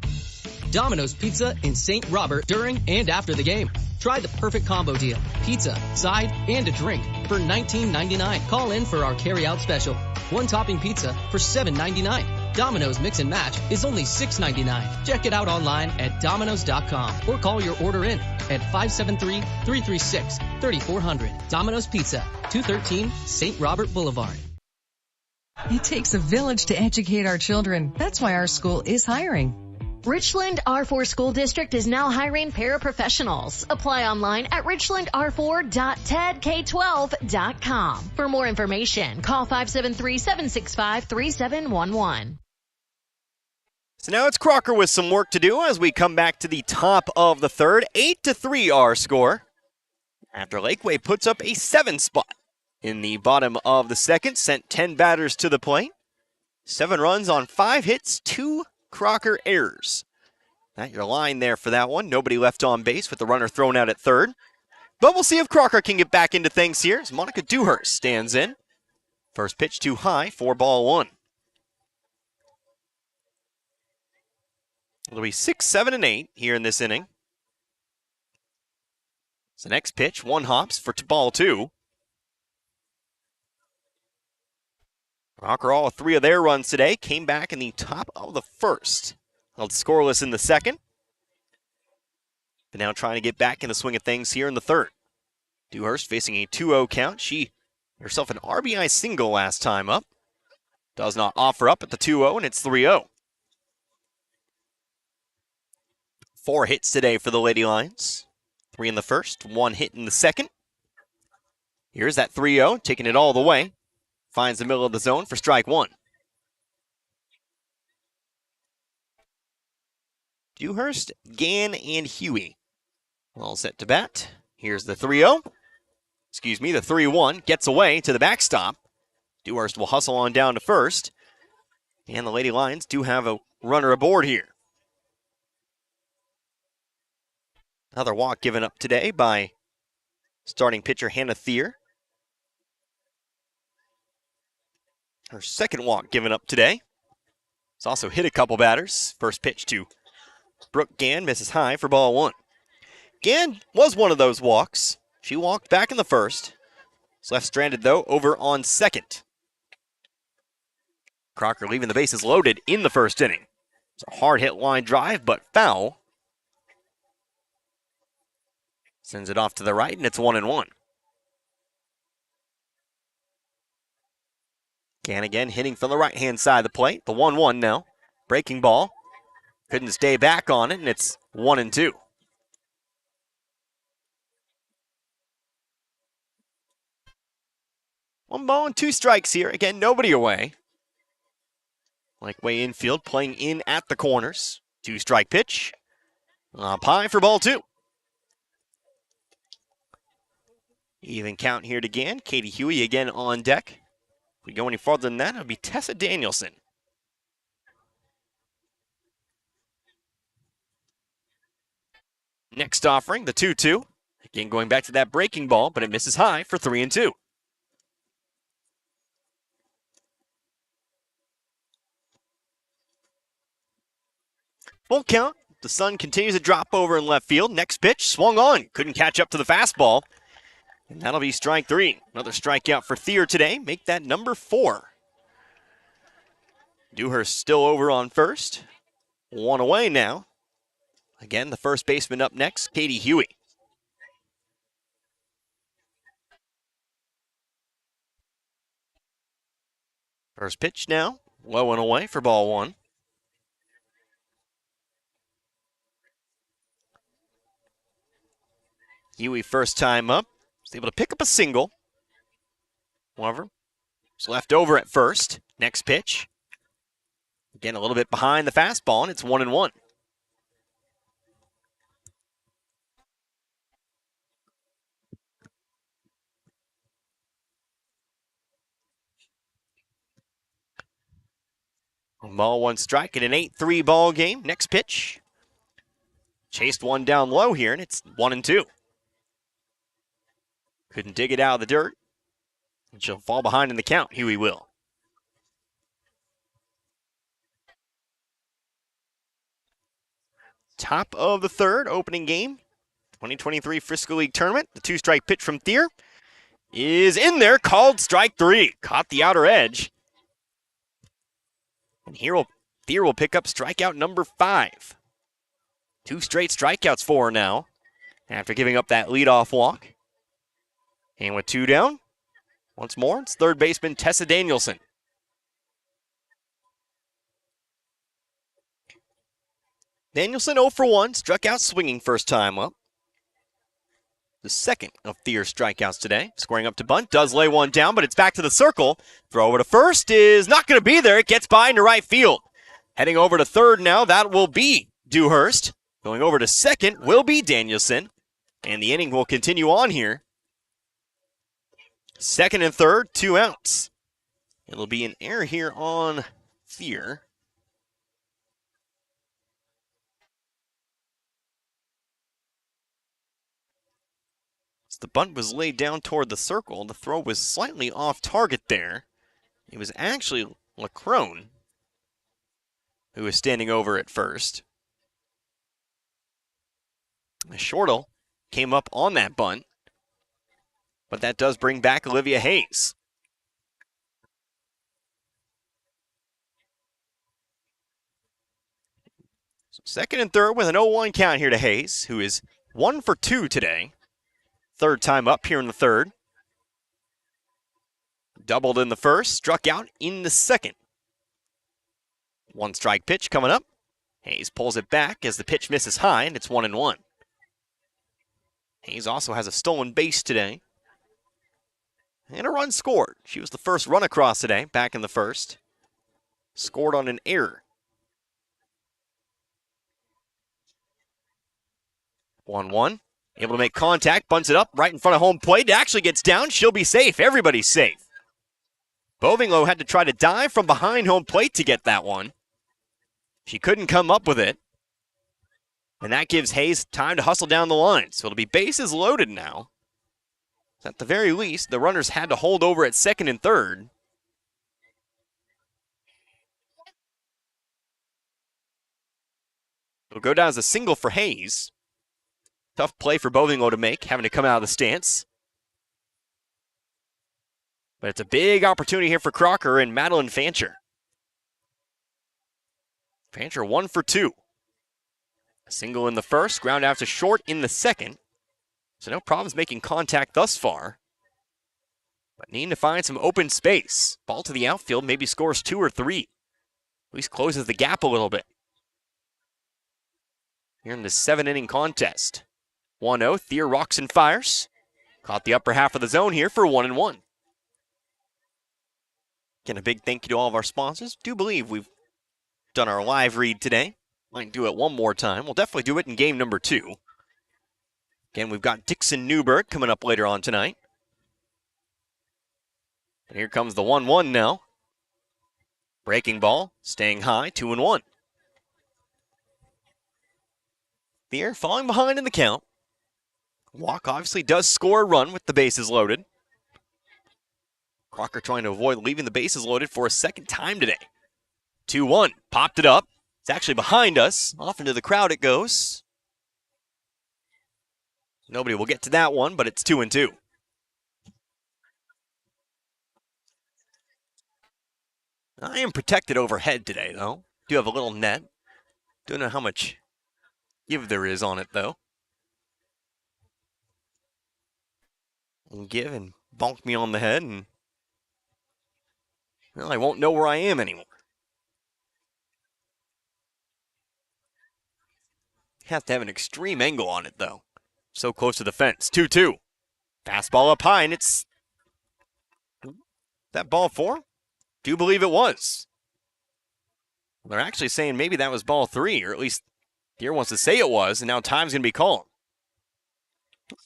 Domino's Pizza in St. Robert during and after the game. Try the perfect combo deal. Pizza, side, and a drink for $19.99. Call in for our carry-out special. 1 topping pizza for $7.99. Domino's Mix and Match is only $6.99. Check it out online at Domino's.com or call your order in at 573-336-3400. Domino's Pizza, 213 St. Robert Boulevard. It takes a village to educate our children. That's why our school is hiring. Richland R4 School District is now hiring paraprofessionals. Apply online at richlandr4.tedk12.com. For more information, call 573-765-3711. So now it's Crocker with some work to do as we come back to the top of the third. 8-3 our score. After Laquey puts up a 7 spot in the bottom of the second, sent 10 batters to the plate. 7 runs on 5 hits, 2 Crocker errors. Not your line there for that one. Nobody left on base with the runner thrown out at third. But we'll see if Crocker can get back into things here as Monica Dewhurst stands in. First pitch too high, 4-1. It'll be 6, 7, and 8 here in this inning. So next pitch, 1 hops for ball 2. Crocker, all 3 of their runs today came back in the top of the first. Held scoreless in the second. But now trying to get back in the swing of things here in the third. Dewhurst facing a 2-0 count. She herself an RBI single last time up. Does not offer up at the 2-0, and it's 3-0. 4 hits today for the Lady Lions. 3 in the first, 1 hit in the second. Here's that 3-0, taking it all the way. Finds the middle of the zone for strike 1. Dewhurst, Gann, and Huey all set to bat. Here's the 3-0. Excuse me, the 3-1 gets away to the backstop. Dewhurst will hustle on down to first. And the Lady Lions do have a runner aboard here. Another walk given up today by starting pitcher Hannah Thier. Her second walk given up today. It's also hit a couple batters. First pitch to Brooke Gann misses high for ball one. Gann was one of those walks. She walked back in the first. Was left stranded, though, over on second. Crocker leaving the bases loaded in the first inning. It's a hard-hit line drive, but foul. Sends it off to the right, and it's 1-1. Gann again hitting from the right-hand side of the plate. The 1-1 now. Breaking ball. Couldn't stay back on it, and it's 1-2. One ball and two strikes here. Again, nobody away. Laquey infield playing in at the corners. Two-strike pitch. Up high for ball two. Even count here to Gann. Katie Huey again on deck. If we go any farther than that, it would be Tessa Danielson. Next offering, the 2-2. Again, going back to that breaking ball, but it misses high for 3-2. Full count. The sun continues to drop over in left field. Next pitch, swung on. Couldn't catch up to the fastball. And that'll be strike three. Another strikeout for Thier today. Make that number 4. Dewhurst still over on first. One away now. Again, the first baseman up next, Katie Huey. First pitch now, low and away for ball one. Huey first time up, was able to pick up a single. However, was left over at first. Next pitch. Again, a little bit behind the fastball, and it's 1-1. Ball one strike in an 8-3 ball game. Next pitch. Chased one down low here, and it's 1-2. Couldn't dig it out of the dirt. And she'll fall behind in the count. Huey will. Top of the third, opening game. 2023 Frisco League Tournament. The two-strike pitch from Thier is in there, called strike three. Caught the outer edge. And Thier will pick up strikeout number 5. 2 straight strikeouts for her now after giving up that leadoff walk. And with 2 down, once more, it's third baseman Tessa Danielson. Danielson 0 for 1, struck out swinging first time up. The second of Thier's strikeouts today. Squaring up to bunt, does lay one down, but it's back to the circle. Throw over to first is not going to be there. It gets by into right field. Heading over to third now, that will be Dewhurst. Going over to second will be Danielson. And the inning will continue on here. Second and third, 2 outs. It'll be an error here on Thier. The bunt was laid down toward the circle. The throw was slightly off target there. It was actually Lacrone who was standing over at first. Shortle came up on that bunt, but that does bring back Olivia Hayes. So second and third with an 0-1 count here to Hayes, who is 1 for 2 today. Third time up here in the third. Doubled in the first, struck out in the second. 1 strike pitch coming up. Hayes pulls it back as the pitch misses high, and it's 1-1. Hayes also has a stolen base today. And a run scored. She was the first run across today, back in the first. Scored on an error. 1-1. Able to make contact, bunts it up right in front of home plate. It actually gets down. She'll be safe. Everybody's safe. Bovinglow had to try to dive from behind home plate to get that one. She couldn't come up with it. And that gives Hayes time to hustle down the line. So it'll be bases loaded now. At the very least, the runners had to hold over at second and third. It'll go down as a single for Hayes. Tough play for Bovinglow to make, having to come out of the stance. But it's a big opportunity here for Crocker and Madeline Fancher. Fancher 1 for 2. A single in the first, ground out to short in the second. So no problems making contact thus far. But needing to find some open space. Ball to the outfield, maybe scores 2 or 3. At least closes the gap a little bit. Here in the 7-inning contest. 1-0, Thier rocks and fires. Caught the upper half of the zone here for 1-1. Again, a big thank you to all of our sponsors. Do believe we've done our live read today. Might do it one more time. We'll definitely do it in game number 2. Again, we've got Dixon Newberg coming up later on tonight. And here comes the 1-1 now. Breaking ball, staying high, 2-1. Thier falling behind in the count. Walk obviously does score a run with the bases loaded. Crocker trying to avoid leaving the bases loaded for a second time today. 2-1, popped it up. It's actually behind us. Off into the crowd it goes. Nobody will get to that one, but it's 2-2. I am protected overhead today, though. Do have a little net. Don't know how much give there is on it, though. And give and bonk me on the head, and well, I won't know where I am anymore. Have to have an extreme angle on it, though. So close to the fence. 2-2. Fastball up high, and it's that ball 4? Do believe it was. They're actually saying maybe that was ball 3, or at least Thier wants to say it was, and now time's going to be called.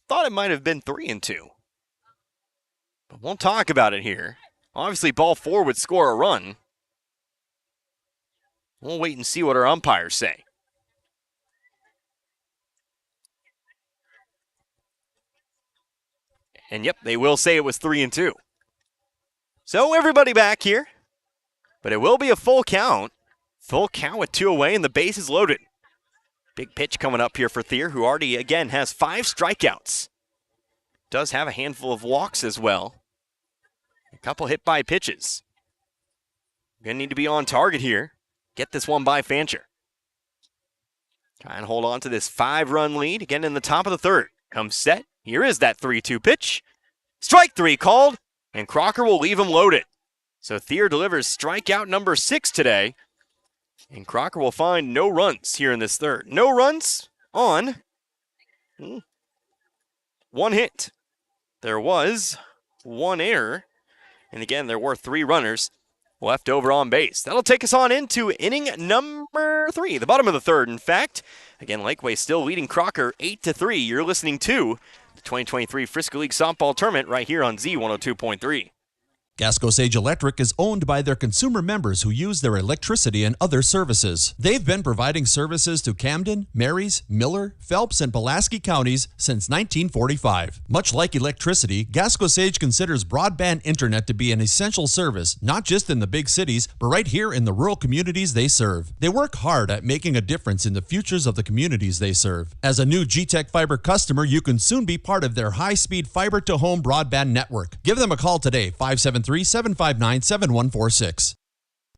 Thought it might have been 3-2. But we'll talk about it here. Obviously, ball 4 would score a run. We'll wait and see what our umpires say. And yep, they will say it was 3-2. So everybody back here. But it will be a full count. Full count with 2 away and the base is loaded. Big pitch coming up here for Thier, who already, again, has 5 strikeouts. Does have a handful of walks as well. A couple hit by pitches. Gonna need to be on target here. Get this one by Fancher. Try and hold on to this 5-run lead. Again in the top of the third. Comes set. Here is that 3-2 pitch. Strike 3 called. And Crocker will leave him loaded. So Thier delivers strikeout number 6 today. And Crocker will find no runs here in this third. No runs on 1 hit. There was 1 error. And again, there were 3 runners left over on base. That'll take us on into inning number 3, the bottom of the third, in fact. Again, Laquey still leading Crocker 8-3. You're listening to the 2023 Frisco League Softball Tournament right here on Z102.3. Gasco Sage Electric is owned by their consumer members who use their electricity and other services. They've been providing services to Camden, Marys, Miller, Phelps, and Pulaski counties since 1945. Much like electricity, Gasco Sage considers broadband internet to be an essential service, not just in the big cities, but right here in the rural communities they serve. They work hard at making a difference in the futures of the communities they serve. As a new G-Tech Fiber customer, you can soon be part of their high-speed fiber-to-home broadband network. Give them a call today, 573-759-7146.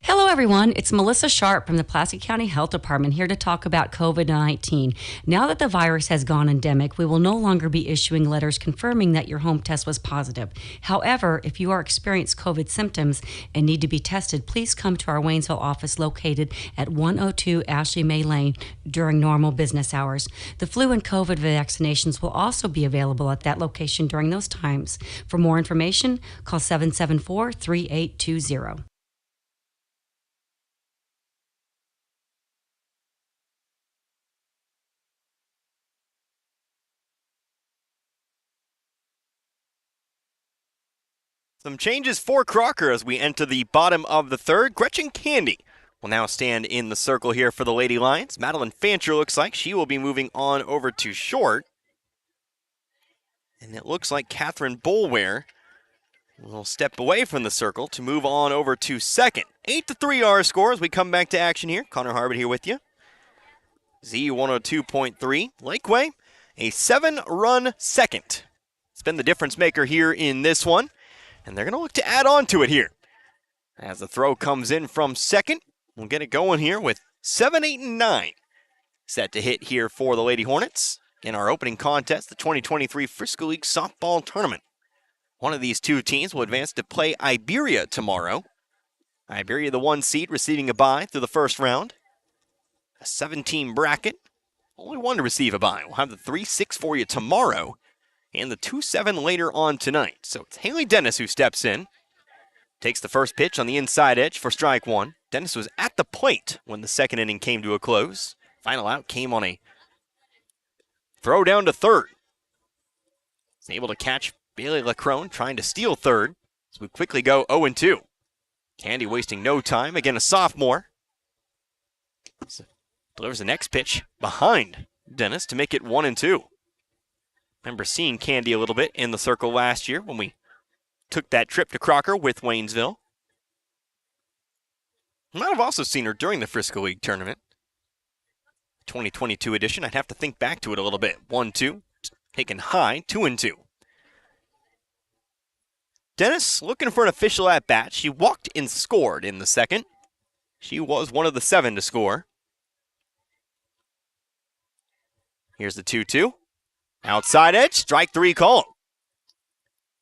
Hello, everyone. It's Melissa Sharp from the Pulaski County Health Department here to talk about COVID-19. Now that the virus has gone endemic, we will no longer be issuing letters confirming that your home test was positive. However, if you are experiencing COVID symptoms and need to be tested, please come to our Waynesville office located at 102 Ashley May Lane during normal business hours. The flu and COVID vaccinations will also be available at that location during those times. For more information, call 774-3820. Some changes for Crocker as we enter the bottom of the third. Gretchen Candy will now stand in the circle here for the Lady Lions. Madeline Fancher looks like she will be moving on over to short. And it looks like Catherine Boulware will step away from the circle to move on over to second. 8-3 our score as we come back to action here. Connor Harbert here with you. Z102.3. Laquey, a 7-run second. It's been the difference maker here in this one. And they're going to look to add on to it here. As the throw comes in from second, we'll get it going here with 7, 8, and 9 set to hit here for the Lady Hornets in our opening contest, the 2023 Frisco League Softball Tournament. One of these two teams will advance to play Iberia tomorrow. Iberia, the 1 seed, receiving a bye through the first round. A 7-team bracket. Only one to receive a bye. We'll have the 3-6 for you tomorrow and the 2-7 later on tonight. So it's Haley Dennis who steps in. Takes the first pitch on the inside edge for strike one. Dennis was at the plate when the second inning came to a close. Final out came on a throw down to third. He's able to catch Bailey Lacrone trying to steal third. So we quickly go 0-2. Candy wasting no time. Again, a sophomore. Delivers the next pitch behind Dennis to make it 1-2. Remember seeing Candy a little bit in the circle last year when we took that trip to Crocker with Waynesville. I might have also seen her during the Frisco League tournament. 2022 edition. I'd have to think back to it a little bit. 1-2. Taken high. 2-2. Dennis looking for an official at bat. She walked and scored in the second. She was one of the 7 to score. Here's the 2-2. Outside edge, strike 3 call.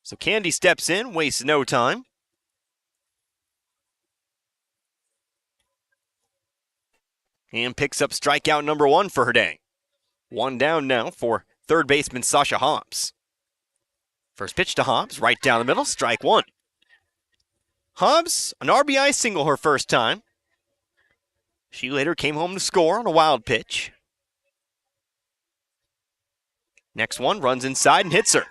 So Candy steps in, wastes no time. And picks up strikeout number 1 for her day. 1 down now for third baseman Sasha Hobbs. First pitch to Hobbs, right down the middle, strike 1. Hobbs, an RBI single her first time. She later came home to score on a wild pitch. Next one, runs inside and hits her.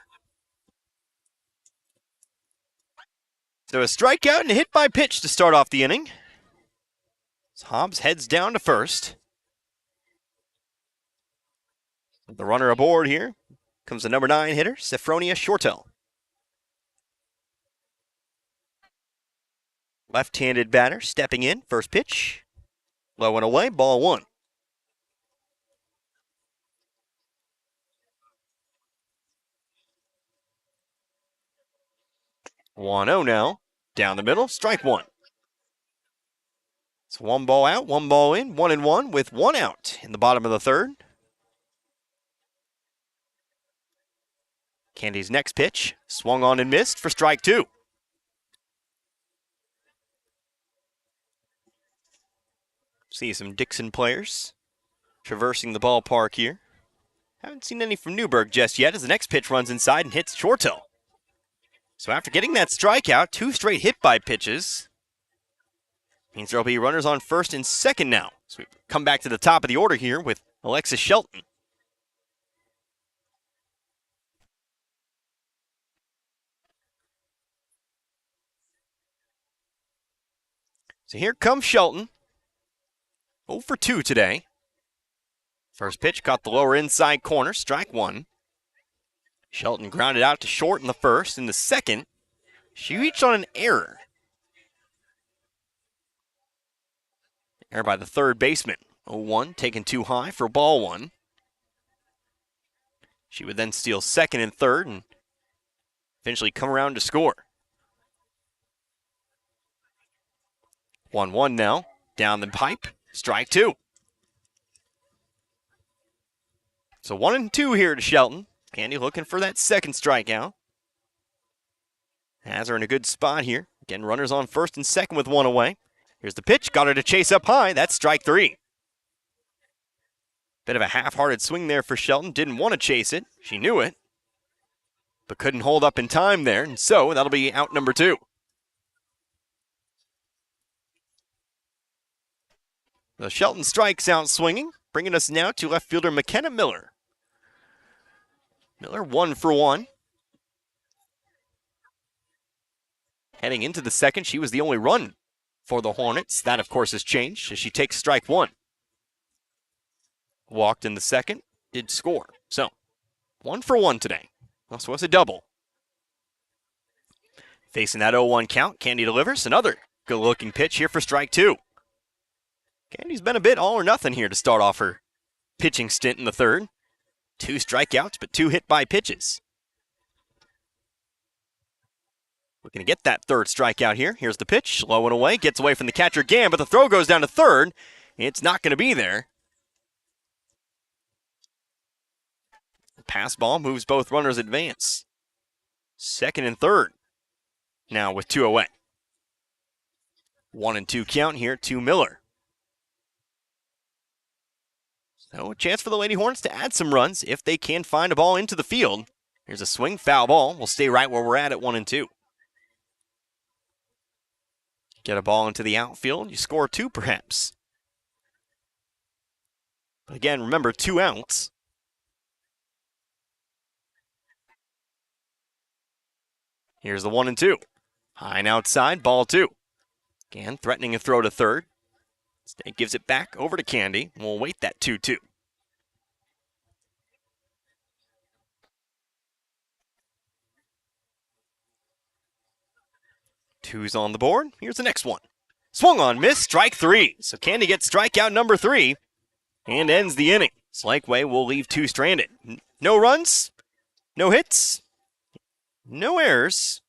So a strikeout and a hit by pitch to start off the inning. So Hobbs heads down to first. The runner aboard here comes the number 9 hitter, Sophronia Shortell. Left-handed batter stepping in, first pitch. Low and away, ball 1. 1-0 now. Down the middle, strike 1. It's 1 ball out, 1 ball in, 1-1 with 1 out in the bottom of the third. Candy's next pitch, swung on and missed for strike 2. See some Dixon players traversing the ballpark here. Haven't seen any from Newburgh just yet as the next pitch runs inside and hits Shortell. So after getting that strikeout, 2 straight hit by pitches, means there'll be runners on first and second now. So we come back to the top of the order here with Alexis Shelton. So here comes Shelton. 0 for 2 today. First pitch caught the lower inside corner, strike 1. Shelton grounded out to short in the first. In the second, she reached on an error. Error by the third baseman. 0-1, taken too high for ball 1. She would then steal second and third and eventually come around to score. 1-1 now, down the pipe, strike 2. So 1-2 here to Shelton. Candy looking for that second strikeout. Has her in a good spot here. Again, runners on first and second with 1 away. Here's the pitch, got her to chase up high. That's strike 3. Bit of a half-hearted swing there for Shelton. Didn't want to chase it. She knew it. But couldn't hold up in time there. And so that'll be out number 2. The Shelton strikes out swinging, bringing us now to left fielder McKenna Miller. Miller 1 for 1. Heading into the second, she was the only run for the Hornets. That, of course, has changed as she takes strike one. Walked in the second, did score. So, 1 for 1 today. Also was a double. Facing that 0-1 count, Candy delivers another good-looking pitch here for strike two. Candy's been a bit all or nothing here to start off her pitching stint in the third. 2 strikeouts, but 2 hit by pitches. Looking to get that third strikeout here. Here's the pitch, low and away, gets away from the catcher again, but the throw goes down to third. It's not going to be there. The pass ball moves both runners advance. Second and third. Now with 2 away. 1-2 count here to Miller. So a chance for the Lady Hornets to add some runs if they can find a ball into the field. Here's a swing, foul ball. We'll stay right where we're at 1-2. Get a ball into the outfield, you score 2 perhaps. But again, remember 2 outs. Here's the 1-2. High and outside, ball 2. Again, threatening a throw to third. Instead gives it back over to Candy. We'll wait that 2-2. Two's on the board. Here's the next one. Swung on, missed, strike 3. So Candy gets strikeout number 3 and ends the inning. So Laquey will leave 2 stranded. No runs, no hits, no errors,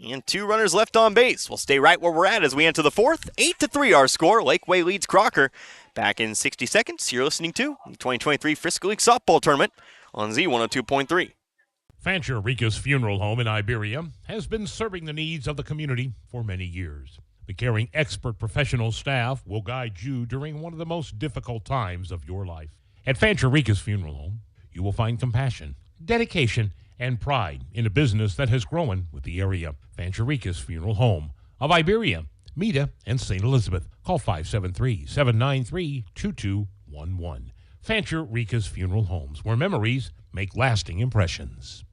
and 2 runners left on base. We'll stay right where we're at as we enter the fourth. 8-3 our score. Laquey leads Crocker. Back in 60 seconds, you're listening to the 2023 Frisco League Softball Tournament on Z102.3. Fancher Rica's Funeral Home in Iberia has been serving the needs of the community for many years. The caring expert professional staff will guide you during one of the most difficult times of your life. At Fancher Rica's Funeral Home, you will find compassion, dedication, and pride in a business that has grown with the area. Fancher Rica's Funeral Home of Iberia, Meda, and St. Elizabeth. Call 573-793-2211. Fancher Rica's Funeral Homes, where memories make lasting impressions.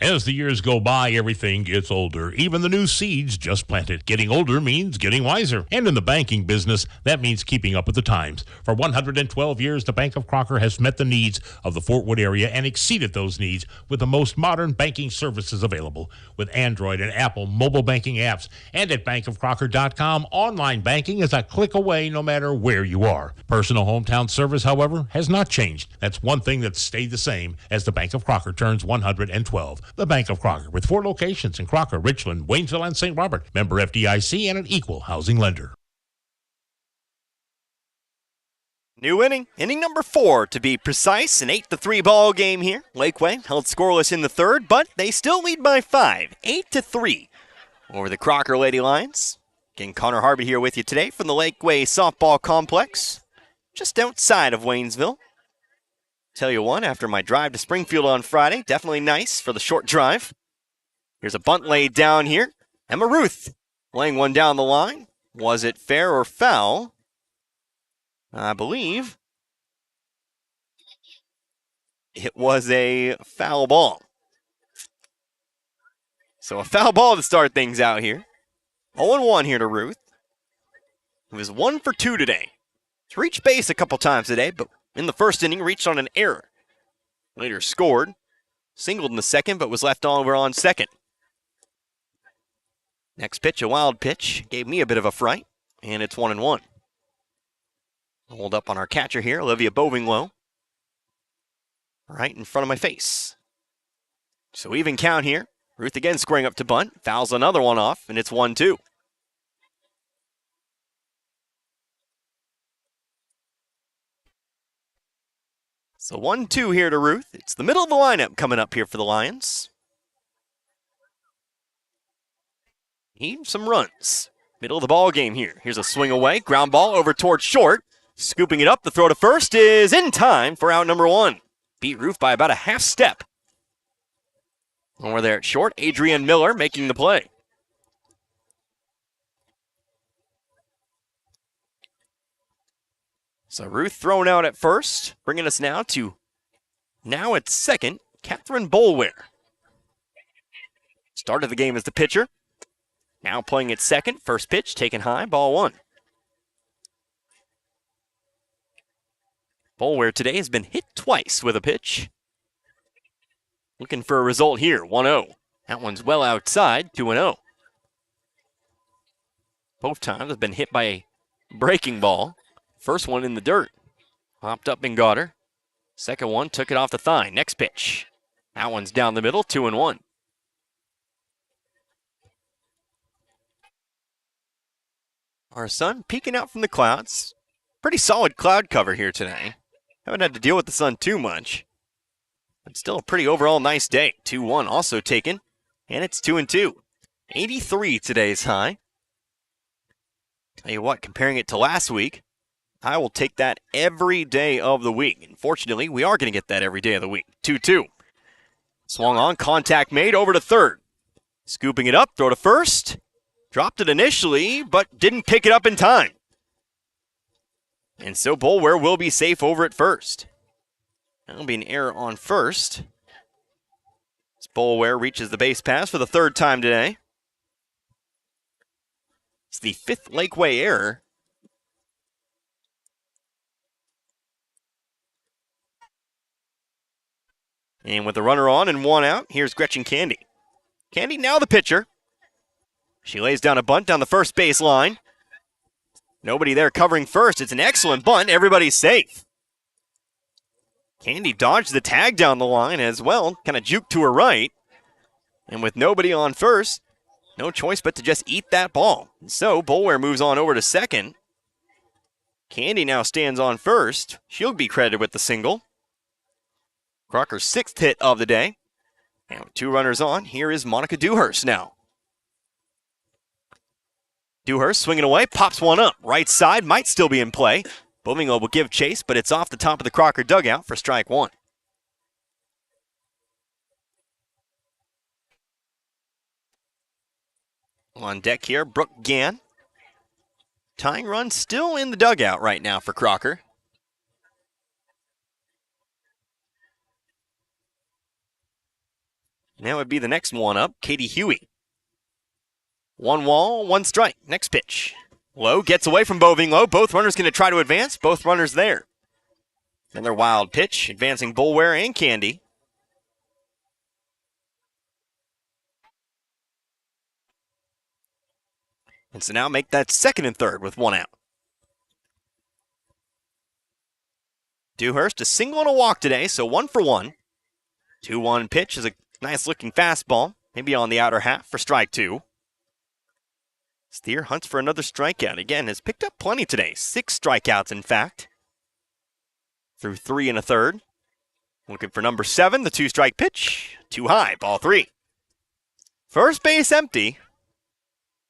As the years go by, everything gets older, even the new seeds just planted. Getting older means getting wiser. And in the banking business, that means keeping up with the times. For 112 years, the Bank of Crocker has met the needs of the Fort Wood area and exceeded those needs with the most modern banking services available. With Android and Apple mobile banking apps, and at bankofcrocker.com, online banking is a click away no matter where you are. Personal hometown service, however, has not changed. That's one thing that's stayed the same as the Bank of Crocker turns 112. The Bank of Crocker, with 4 locations in Crocker, Richland, Waynesville, and St. Robert. Member FDIC and an equal housing lender. New inning number 4 to be precise. An 8-3 ball game here. Laquey held scoreless in the third, but they still lead by 5. 8-3 over the Crocker Lady Lions. Again, Connor Harvey here with you today from the Laquey Softball Complex, just outside of Waynesville. Tell you what, after my drive to Springfield on Friday, definitely nice for the short drive. Here's a bunt laid down here. Emma Ruth laying one down the line. Was it fair or foul? I believe it was a foul ball. So a foul ball to start things out here. 0-1 here to Ruth. It was 1 for 2 today. She's reached base a couple times today, but in the first inning, reached on an error. Later scored. Singled in the second, but was left over on second. Next pitch, a wild pitch. Gave me a bit of a fright, and it's 1-1. Hold up on our catcher here, Olivia Bovinglow. Right in front of my face. So even count here. Ruth again squaring up to bunt. Fouls another one off, and it's 1-2. So 1-2 here to Ruth. It's the middle of the lineup coming up here for the Lions. Need some runs. Middle of the ball game here. Here's a swing away. Ground ball over towards short. Scooping it up. The throw to first is in time for out number 1. Beat Ruth by about a half step. Over there at short, Adrienne Miller making the play. So Ruth thrown out at first, bringing us now at second, Catherine Bolware. Started the game as the pitcher. Now playing at second. First pitch taken high. Ball 1. Boulware today has been hit twice with a pitch. Looking for a result here. 1-0. That one's well outside. 2-0. Both times have been hit by a breaking ball. First one in the dirt. Hopped up and got her. Second one took it off the thigh. Next pitch. That one's down the middle. 2-1. Our sun peeking out from the clouds. Pretty solid cloud cover here today. Haven't had to deal with the sun too much. But still a pretty overall nice day. 2-1 also taken. And it's 2-2. 83 today's high. Tell you what, comparing it to last week, I will take that every day of the week. Unfortunately, we are going to get that every day of the week. 2-2. Swung on, contact made, over to third. Scooping it up, throw to first. Dropped it initially, but didn't pick it up in time. And so Boulware will be safe over at first. That'll be an error on first. As Boulware reaches the base pass for the third time today. It's the 5th Laquey error. And with the runner on and 1 out, here's Gretchen Candy. Candy now the pitcher. She lays down a bunt down the first base line. Nobody there covering first. It's an excellent bunt. Everybody's safe. Candy dodged the tag down the line as well, kind of juked to her right. And with nobody on first, no choice but to just eat that ball. And so Boulware moves on over to second. Candy now stands on first. She'll be credited with the single. Crocker's 6th hit of the day. And with 2 runners on, here is Monica Dewhurst now. Dewhurst swinging away, pops one up. Right side might still be in play. Bovinglo will give chase, but it's off the top of the Crocker dugout for strike 1. On deck here, Brooke Gann. Tying run still in the dugout right now for Crocker. Now would be the next one up, Katie Huey. 1 wall, 1 strike. Next pitch. Lowe gets away from Bovinglo. Both runners going to try to advance. Both runners there. Another wild pitch, advancing Boulware and Candy. And so now make that second and third with 1 out. Dewhurst a single and a walk today, so 1 for 1. 2-1 pitch is a nice looking fastball, maybe on the outer half for strike 2. Steer hunts for another strikeout. Again, has picked up plenty today. 6 strikeouts, in fact. Through 3 1/3. Looking for number 7, the 2-strike pitch. Too high, ball 3. First base empty.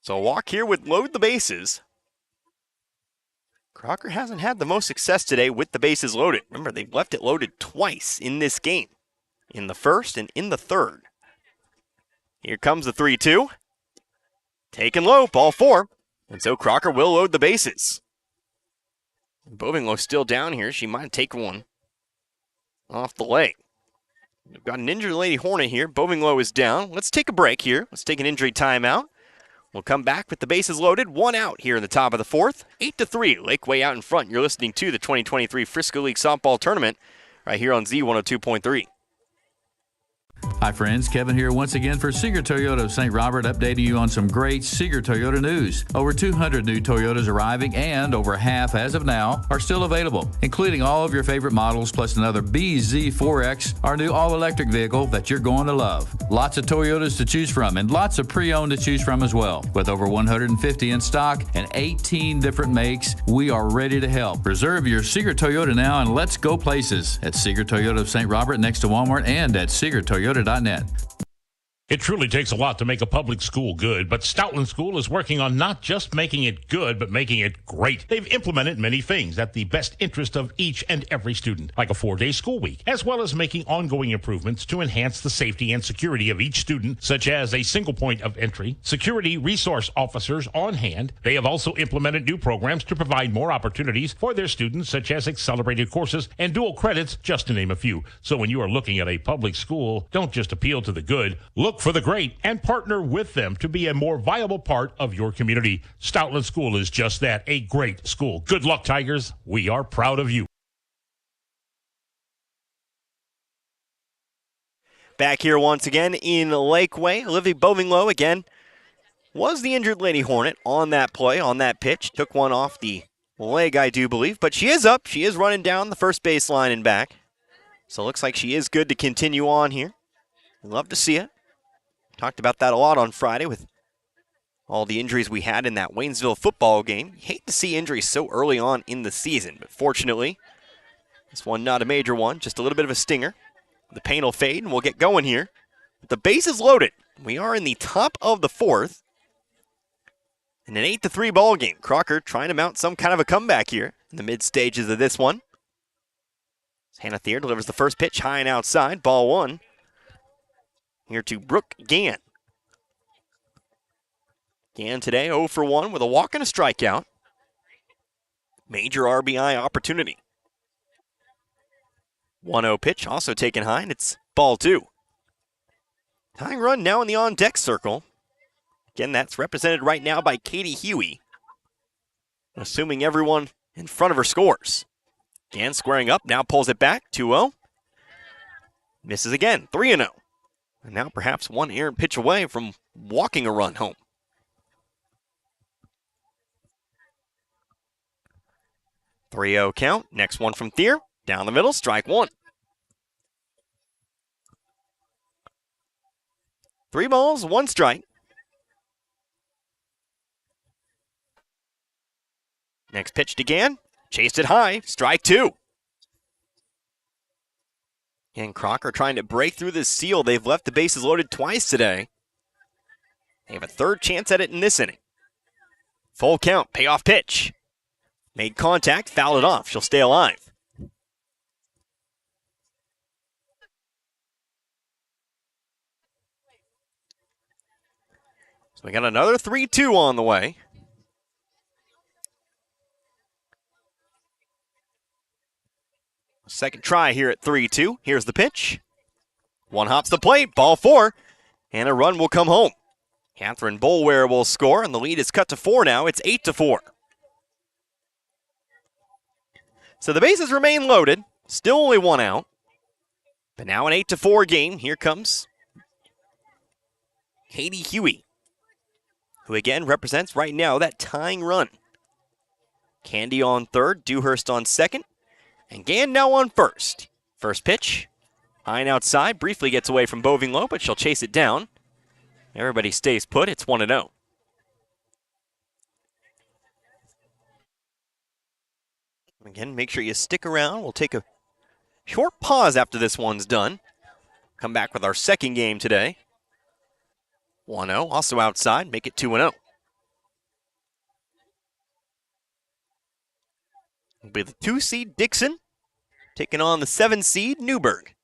So a walk here would load the bases. Crocker hasn't had the most success today with the bases loaded. Remember, they've left it loaded twice in this game. In the first and in the third. Here comes the 3-2. Taken low, ball 4. And so Crocker will load the bases. Bovinglo still down here. She might take one off the leg. We've got an injured Lady Hornet here. Bovinglo is down. Let's take a break here. Let's take an injury timeout. We'll come back with the bases loaded. 1 out here in the top of the 4th. 8-3, Laquey out in front. You're listening to the 2023 Frisco League Softball Tournament right here on Z102.3. Hi friends, Kevin here once again for Seeger Toyota of St. Robert, updating you on some great Seeger Toyota news. Over 200 new Toyotas arriving, and over half as of now are still available, including all of your favorite models plus another BZ4X, our new all-electric vehicle that you're going to love. Lots of Toyotas to choose from and lots of pre-owned to choose from as well. With over 150 in stock and 18 different makes, we are ready to help. Reserve your Seeger Toyota now and let's go places at Seeger Toyota of St. Robert next to Walmart and at SeegerToyota.net. It truly takes a lot to make a public school good, but Stoutland School is working on not just making it good, but making it great. They've implemented many things at the best interest of each and every student, like a 4-day school week, as well as making ongoing improvements to enhance the safety and security of each student, such as a single point of entry, security resource officers on hand. They have also implemented new programs to provide more opportunities for their students, such as accelerated courses and dual credits, just to name a few. So when you are looking at a public school, don't just appeal to the good, look Look for the great and partner with them to be a more viable part of your community. Stoutland School is just that, a great school. Good luck, Tigers. We are proud of you. Back here once again in Lakeway, Olivia Bovinglow again was the injured Lady Hornet on that play, on that pitch. Took one off the leg, I do believe, but she is up. She is running down the first baseline and back. So it looks like she is good to continue on here. Love to see it. Talked about that a lot on Friday with all the injuries we had in that Waynesville football game. You hate to see injuries so early on in the season, but fortunately, this one not a major one, just a little bit of a stinger. The pain will fade, and we'll get going here. The base is loaded. We are in the top of the fourth. In an 8-3 ball game. Crocker trying to mount some kind of a comeback here in the mid stages of this one. Hannah Thier delivers the first pitch high and outside. Ball one. Here to Brooke Gann. Gann today 0 for 1 with a walk and a strikeout. Major RBI opportunity. 1-0 pitch, also taken high, and it's ball two. Tying run now in the on-deck circle. Again, that's represented right now by Katie Huey. Assuming everyone in front of her scores. Gann squaring up, now pulls it back, 2-0. Misses again, 3-0. And now perhaps one errant pitch away from walking a run home. .3-0 count, next one from Thier. Down the middle, strike one. 3 balls, 1 strike. Next pitch to Gann. Chased it high, strike two. And Crocker trying to break through this seal. They've left the bases loaded twice today. They have a third chance at it in this inning. Full count, payoff pitch. Made contact, fouled it off. She'll stay alive. We got another 3-2 on the way. Second try here at 3-2. Here's the pitch. One hops the plate, ball 4, and a run will come home. Catherine Boulware will score, and the lead is cut to 4 now. It's 8-4. So the bases remain loaded. Still only 1 out. But now an 8-4 game. Here comes Katie Huey, who again represents right now that tying run. Candy on third, Dewhurst on second, and Gann now on first. First pitch, high and outside, briefly gets away from Bovinglow, but she'll chase it down. Everybody stays put, it's 1-0. Again, make sure you stick around. We'll take a short pause after this one's done. Come back with our second game today. 1-0, also outside, make it 2-0. It'll be the 2-seed Dixon taking on the 7-seed Newburgh.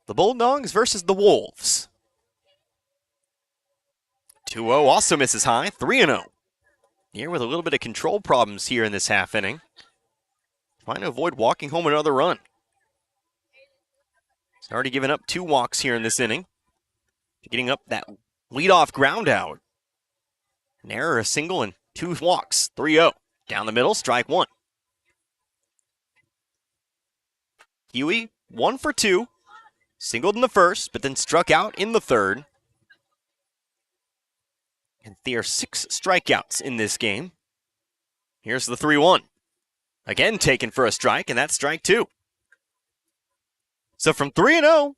The Bulldogs versus the Wolves. 2-0 also misses high, 3-0. Here with a little bit of control problems here in this half inning. Trying to avoid walking home another run. He's already given up 2 walks here in this inning. Getting up that leadoff ground out. An error, a single, and 2 walks. 3-0. Down the middle, strike 1. Huey, 1 for 2. Singled in the first, but then struck out in the third. And there are 6 strikeouts in this game. Here's the 3-1. Again taken for a strike, and that's strike 2. So from 3-0,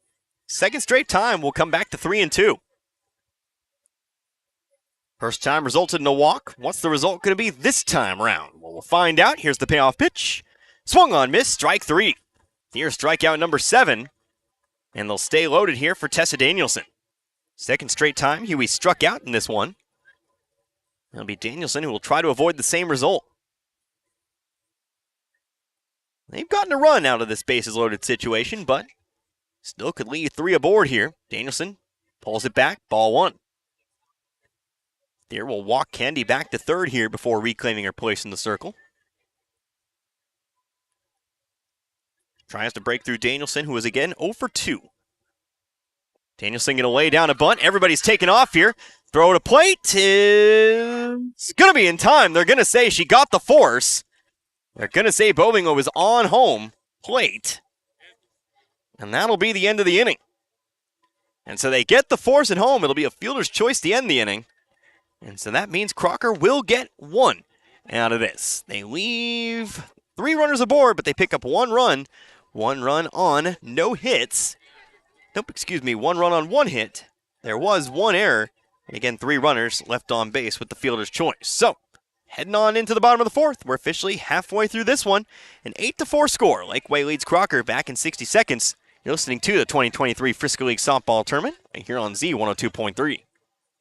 second straight time, we'll come back to 3-2. First time resulted in a walk. What's the result going to be this time round? Well, we'll find out. Here's the payoff pitch. Swung on, miss, strike 3. Here's strikeout number 7. And they'll stay loaded here for Tessa Danielson. Second straight time Huey struck out in this one. It'll be Danielson who will try to avoid the same result. They've gotten a run out of this bases loaded situation, but still could leave 3 aboard here. Danielson pulls it back, ball 1. There will walk Candy back to third here before reclaiming her place in the circle. Tries to break through Danielson, who is again 0 for 2. Danielson going to lay down a bunt. Everybody's taking off here. Throw to plate is going to be in time. They're going to say she got the force. They're going to say Bobingo was on home plate. And that'll be the end of the inning. And so they get the force at home. It'll be a fielder's choice to end the inning. And so that means Crocker will get one out of this. They leave 3 runners aboard, but they pick up 1 run. 1 run on no hits. Nope, excuse me, 1 run on 1 hit. There was 1 error. And again, 3 runners left on base with the fielder's choice. So, heading on into the bottom of the 4th. We're officially halfway through this one. An 8-4 score. Laquey leads Crocker back in 60 seconds. You're listening to the 2023 Frisco League Softball Tournament right here on Z102.3.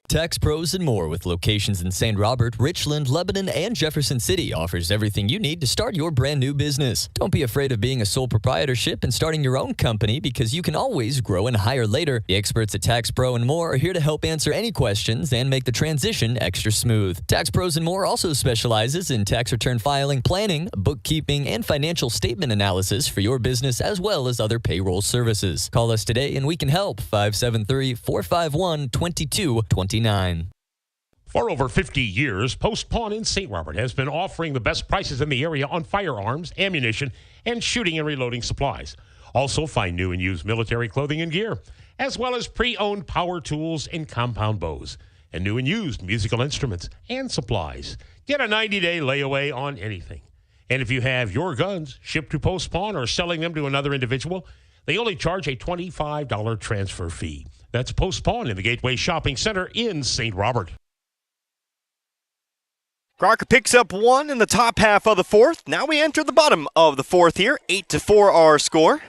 Tax Pros and More, with locations in St. Robert, Richland, Lebanon, and Jefferson City, offers everything you need to start your brand new business. Don't be afraid of being a sole proprietorship and starting your own company, because you can always grow and hire later. The experts at Tax Pro and More are here to help answer any questions and make the transition extra smooth. Tax Pros and More also specializes in tax return filing, planning, bookkeeping, and financial statement analysis for your business, as well as other payroll services. Call us today and we can help. 573-451-2229. For over 50 years, Post Pawn in St. Robert has been offering the best prices in the area on firearms, ammunition, and shooting and reloading supplies. Also find new and used military clothing and gear, as well as pre-owned power tools and compound bows, and new and used musical instruments and supplies. Get a 90-day layaway on anything. And if you have your guns shipped to Post Pawn or selling them to another individual, they only charge a $25 transfer fee. That's Post Pawn in the Gateway Shopping Center in St. Robert. Crocker picks up 1 in the top half of the 4th. Now we enter the bottom of the 4th here. 8-4 our score.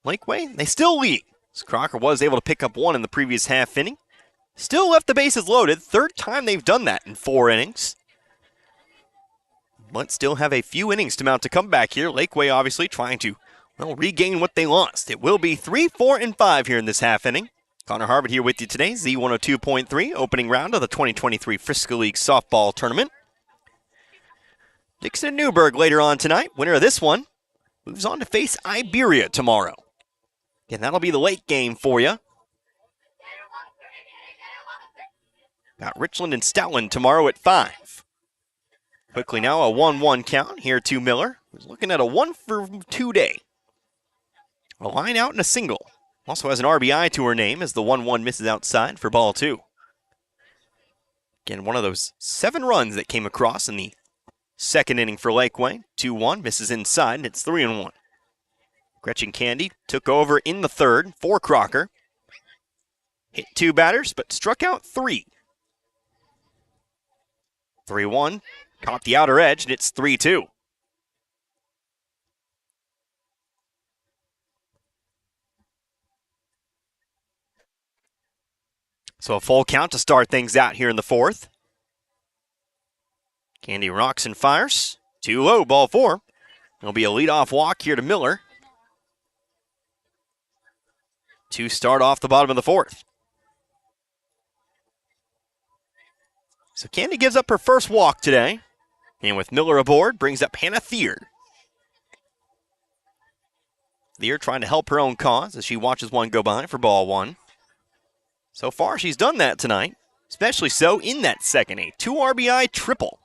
Laquey, they still lead. So Crocker was able to pick up 1 in the previous half inning. Still left the bases loaded. 3rd time they've done that in 4 innings. But still have a few innings to mount to come back here. Laquey obviously trying to regain what they lost. It will be 3, 4, and 5 here in this half inning. Connor Harvard here with you today, Z102.3, opening round of the 2023 Frisco League Softball Tournament. Dixon and Newberg later on tonight. Winner of this one moves on to face Iberia tomorrow. Again, that'll be the late game for you. Got Richland and Stoutland tomorrow at 5. Quickly now, a 1-1 count here to Miller, who's looking at a 1-for-2 day. A line out and a single. Also has an RBI to her name as the 1-1 misses outside for ball 2. Again, one of those 7 runs that came across in the 2nd inning for Laquey. 2-1, misses inside, and it's 3-1. Gretchen Candy took over in the 3rd for Crocker. Hit 2 batters, but struck out 3. 3-1, caught the outer edge, and it's 3-2. So a full count to start things out here in the 4th. Candy rocks and fires. Too low, ball 4. It'll be a leadoff walk here to Miller. To start off the bottom of the 4th. So Candy gives up her first walk today. And with Miller aboard, brings up Hannah Thier. Thier trying to help her own cause as she watches one go by for ball 1. So far, she's done that tonight, especially so in that 2nd. A 2 RBI triple.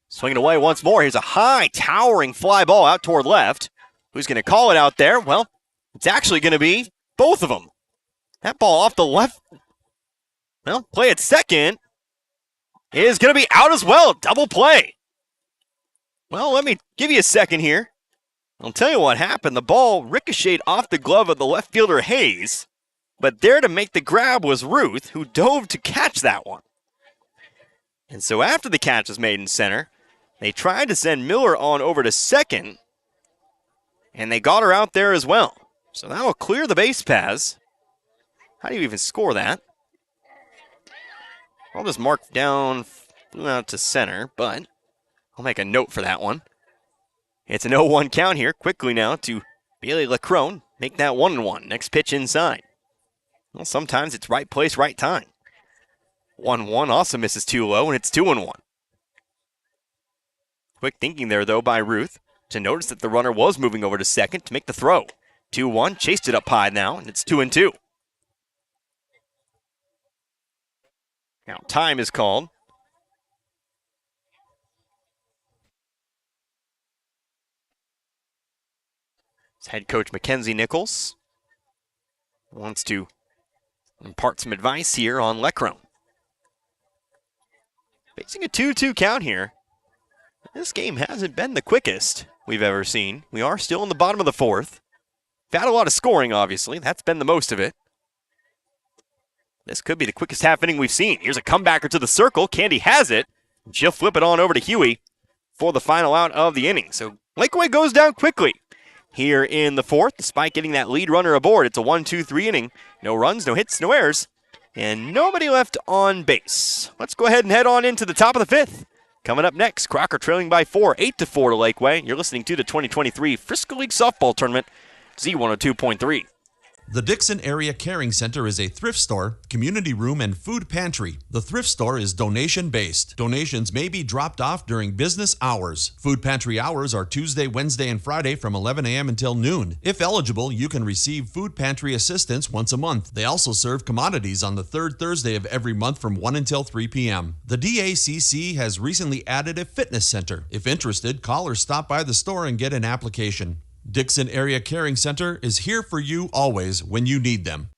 Swinging away once more. Here's a high, towering fly ball out toward left. Who's going to call it out there? Well, it's actually going to be both of them. That ball off the left. Well, play at second is going to be out as well. Double play. Well, let me give you a second here. I'll tell you what happened. The ball ricocheted off the glove of the left fielder, Hayes. But there to make the grab was Ruth, who dove to catch that one. And so after the catch was made in center, they tried to send Miller on over to second, and they got her out there as well. So that will clear the base paths. How do you even score that? I'll just mark down, flew out to center, but I'll make a note for that one. It's an 0-1 count here. Quickly now to Bailey Lacrone. Make that 1-1. Next pitch inside. Well, sometimes it's right place, right time. 1-1 also misses too low, and it's 2-1. Quick thinking there, though, by Ruth to notice that the runner was moving over to second to make the throw. 2-1, chased it up high now, and it's 2-2. Now time is called. It's head coach Mackenzie Nichols wants to impart some advice here on Laquey. Facing a 2-2 count here. This game hasn't been the quickest we've ever seen. We are still in the bottom of the fourth. We've had a lot of scoring, obviously. That's been the most of it. This could be the quickest half inning we've seen. Here's a comebacker to the circle. Candy has it. And she'll flip it on over to Huey for the final out of the inning. So Laquey goes down quickly here in the fourth, despite getting that lead runner aboard. It's a 1-2-3 inning. No runs, no hits, no errors, and nobody left on base. Let's go ahead and head on into the top of the fifth. Coming up next, Crocker trailing by 4, 8-4 to Laquey. You're listening to the 2023 Frisco League Softball Tournament, Z102.3. The Dixon Area Caring Center is a thrift store, community room, and food pantry. The thrift store is donation-based. Donations may be dropped off during business hours. Food pantry hours are Tuesday, Wednesday, and Friday from 11 a.m. until noon. If eligible, you can receive food pantry assistance once a month. They also serve commodities on the third Thursday of every month from 1 until 3 p.m. The DACC has recently added a fitness center. If interested, call or stop by the store and get an application. Dixon Area Caring Center is here for you always when you need them.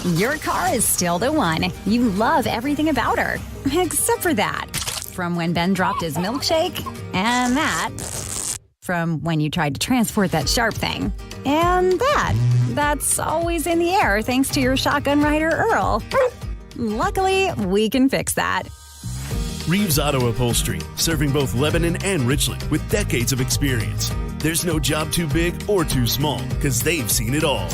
Your car is still the one. You love everything about her, except for that. From when Ben dropped his milkshake, and that. From when you tried to transport that sharp thing, and that. That's always in the air thanks to your shotgun rider, Earl. Luckily, we can fix that. Reeves Auto Upholstery, serving both Lebanon and Richland with decades of experience. There's no job too big or too small, because they've seen it all.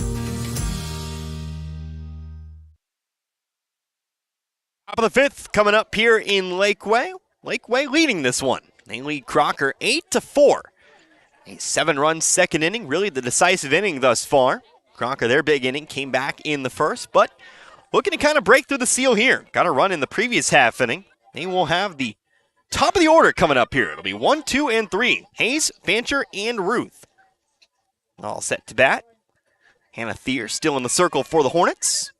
Top of the fifth coming up here in Laquey. Laquey leading this one. They lead Crocker 8-4. A 7-run second inning, really the decisive inning thus far. Crocker, their big inning, came back in the first, but looking to kind of break through the seal here. Got a run in the previous half inning. They will have the top of the order coming up here. It'll be 1, 2, and 3. Hayes, Fancher, and Ruth. All set to bat. Hannah Thier still in the circle for the Hornets.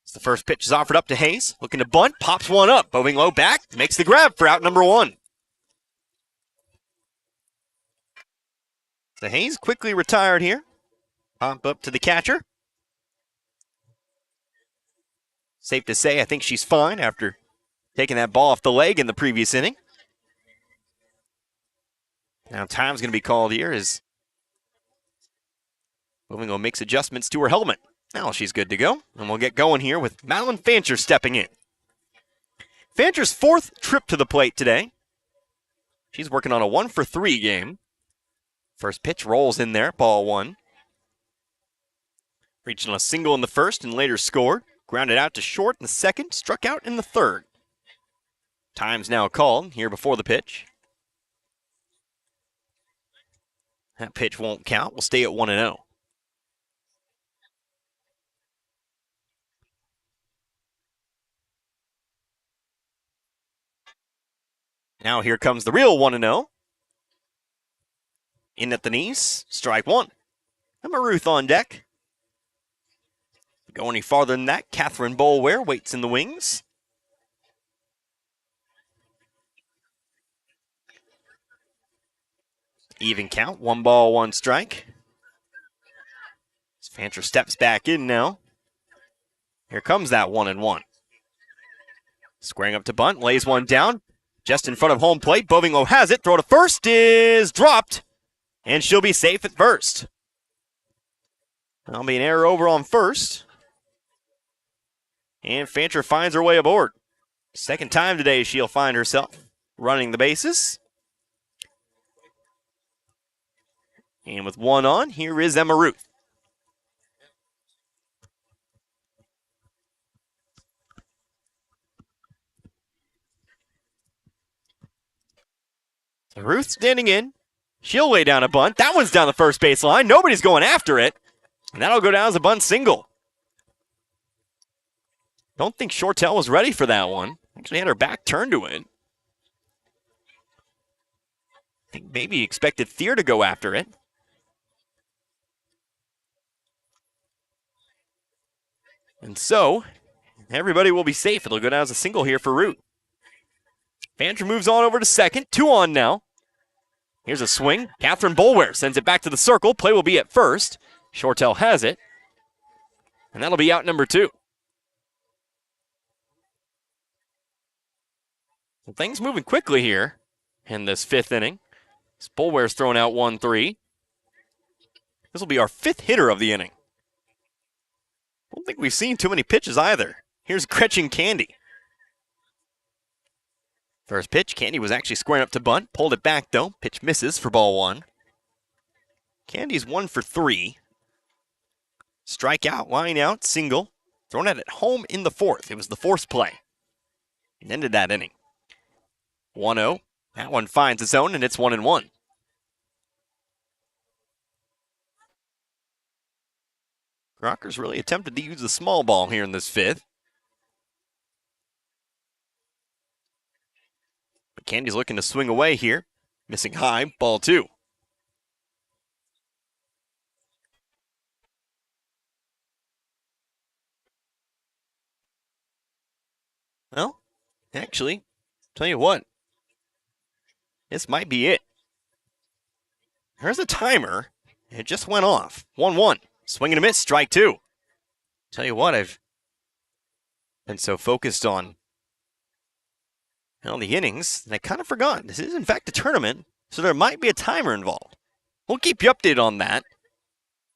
As the first pitch is offered up to Hayes. Looking to bunt. Pops one up. Moving low back. Makes the grab for out number 1. So Hayes quickly retired here. Pop up to the catcher. Safe to say, I think she's fine after taking that ball off the leg in the previous inning. Now time's going to be called here as Moving makes adjustments to her helmet. Now she's good to go. And we'll get going here with Madeline Fancher stepping in. Fancher's 4th trip to the plate today. She's working on a 1-for-3 game. First pitch rolls in there, ball 1. Reached on a single in the first and later scored. Grounded out to short in the second, struck out in the third. Time's now called here before the pitch. That pitch won't count. We'll stay at 1-0. Now here comes the real 1-0. In at the knees, strike 1. And Maruth on deck. Go any farther than that, Catherine Bolware waits in the wings. Even count, 1 ball, 1 strike. As Fancher steps back in now. Here comes that 1-1. Squaring up to bunt, lays one down. Just in front of home plate, Bovinglo has it. Throw to first is dropped. And she'll be safe at first. That'll be an error over on first. And Fancher finds her way aboard. Second time today she'll find herself running the bases. And with 1 on, here is Emma Ruth. So Ruth standing in. She'll lay down a bunt. That one's down the first base line. Nobody's going after it. And that'll go down as a bunt single. Don't think Shortell was ready for that one. Actually had her back turned to it. think maybe expected Thier to go after it. And so, everybody will be safe. It'll go down as a single here for Root. Fancher moves on over to second. 2 on now. Here's a swing. Catherine Boulware sends it back to the circle. Play will be at first. Shortell has it. And that'll be out number 2. So things moving quickly here in this 5th inning. Boulware's thrown out 1-3. This will be our 5th hitter of the inning. I don't think we've seen too many pitches either. Here's Gretchen Candy. First pitch, Candy was actually squaring up to bunt. Pulled it back though. Pitch misses for ball 1. Candy's 1 for 3. Strikeout, line out, single. Thrown out at home in the 4th. It was the force play. It ended that inning. 1-0. That one finds its own, and it's 1-1. Crocker's really attempted to use the small ball here in this 5th. But Candy's looking to swing away here. Missing high, ball 2. Well, actually, tell you what. This might be it. There's a timer. It just went off. 1-1. Swing and a miss. Strike 2. Tell you what, I've been so focused on the innings that I kind of forgot. This is, in fact, a tournament, so there might be a timer involved. We'll keep you updated on that.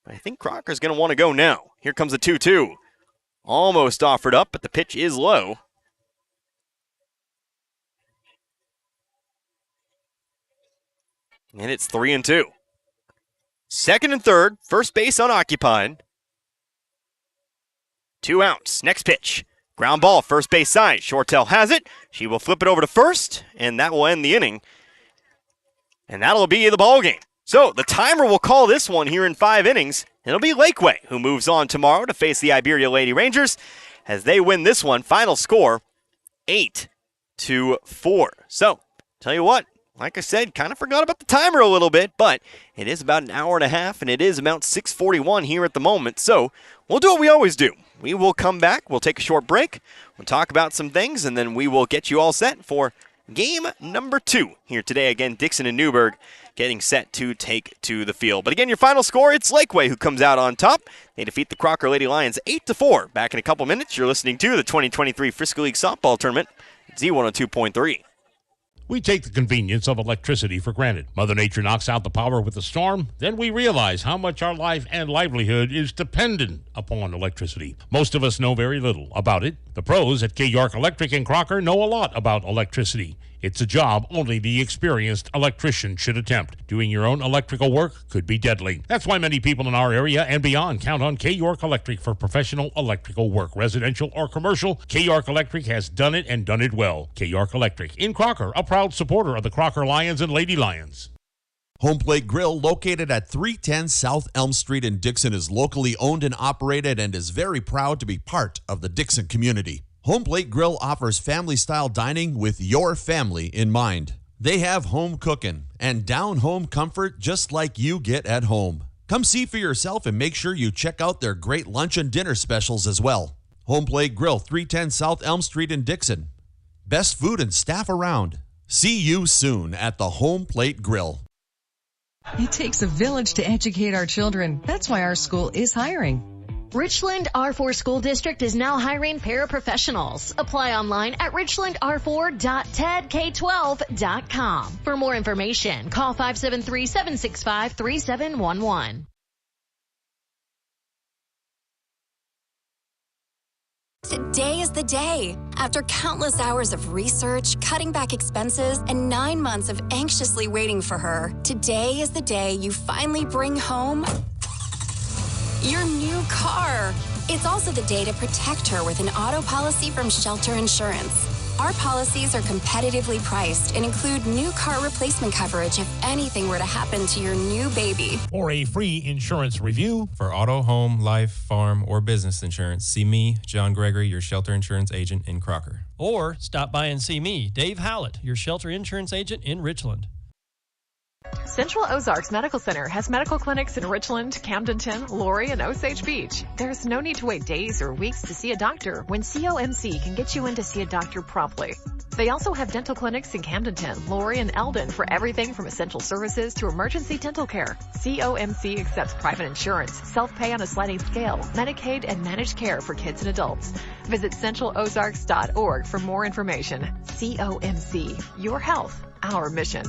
I think Crocker's going to want to go now. Here comes a 2-2. Almost offered up, but the pitch is low. And it's 3-2. Second and third, first base unoccupied. 2 outs. Next pitch. Ground ball, first base side. Shortell has it. She will flip it over to first, and that will end the inning. And that'll be the ball game. So the timer will call this one here in 5 innings. It'll be Laquey who moves on tomorrow to face the Iberia Lady Rangers as they win this one. Final score, 8-4. So, tell you what. Like I said, kind of forgot about the timer a little bit, but it is about an hour and a half, and it is about 6:41 here at the moment. So we'll do what we always do. We will come back. We'll take a short break. We'll talk about some things, and then we will get you all set for game number 2 here today. Again, Dixon and Newburgh getting set to take to the field. But again, your final score, it's Laquey who comes out on top. They defeat the Crocker Lady Lions 8-4. Back in a couple minutes, you're listening to the 2023 Frisco League Softball Tournament, Z102.3. We take the convenience of electricity for granted. Mother Nature knocks out the power with a storm. Then we realize how much our life and livelihood is dependent upon electricity. Most of us know very little about it. The pros at K. York Electric and Crocker know a lot about electricity. It's a job only the experienced electrician should attempt. Doing your own electrical work could be deadly. That's why many people in our area and beyond count on K. York Electric for professional electrical work. Residential or commercial, K. York Electric has done it and done it well. K. York Electric in Crocker, a proud supporter of the Crocker Lions and Lady Lions. Home Plate Grill, located at 310 South Elm Street in Dixon, is locally owned and operated and is very proud to be part of the Dixon community. Home Plate Grill offers family-style dining with your family in mind. They have home cooking and down-home comfort just like you get at home. Come see for yourself and make sure you check out their great lunch and dinner specials as well. Home Plate Grill, 310 South Elm Street in Dixon. Best food and staff around. See you soon at the Home Plate Grill. It takes a village to educate our children. That's why our school is hiring. Richland R4 School District is now hiring paraprofessionals. Apply online at richlandr4.tedk12.com. For more information, call 573-765-3711. Today is the day. After countless hours of research, cutting back expenses, and 9 months of anxiously waiting for her, today is the day you finally bring home your new car. It's also the day to protect her with an auto policy from Shelter Insurance. Our policies are competitively priced and include new car replacement coverage if anything were to happen to your new baby. For a free insurance review, for auto, home, life, farm, or business insurance, see me, John Gregory, your Shelter Insurance agent in Crocker. Or stop by and see me, Dave Howlett, your Shelter Insurance agent in Richland. Central Ozarks Medical Center has medical clinics in Richland, Camdenton, Laurie, and Osage Beach. There's no need to wait days or weeks to see a doctor when COMC can get you in to see a doctor promptly. They also have dental clinics in Camdenton, Laurie, and Eldon for everything from essential services to emergency dental care. COMC accepts private insurance, self-pay on a sliding scale, Medicaid, and managed care for kids and adults. Visit centralozarks.org for more information. COMC, your health, our mission.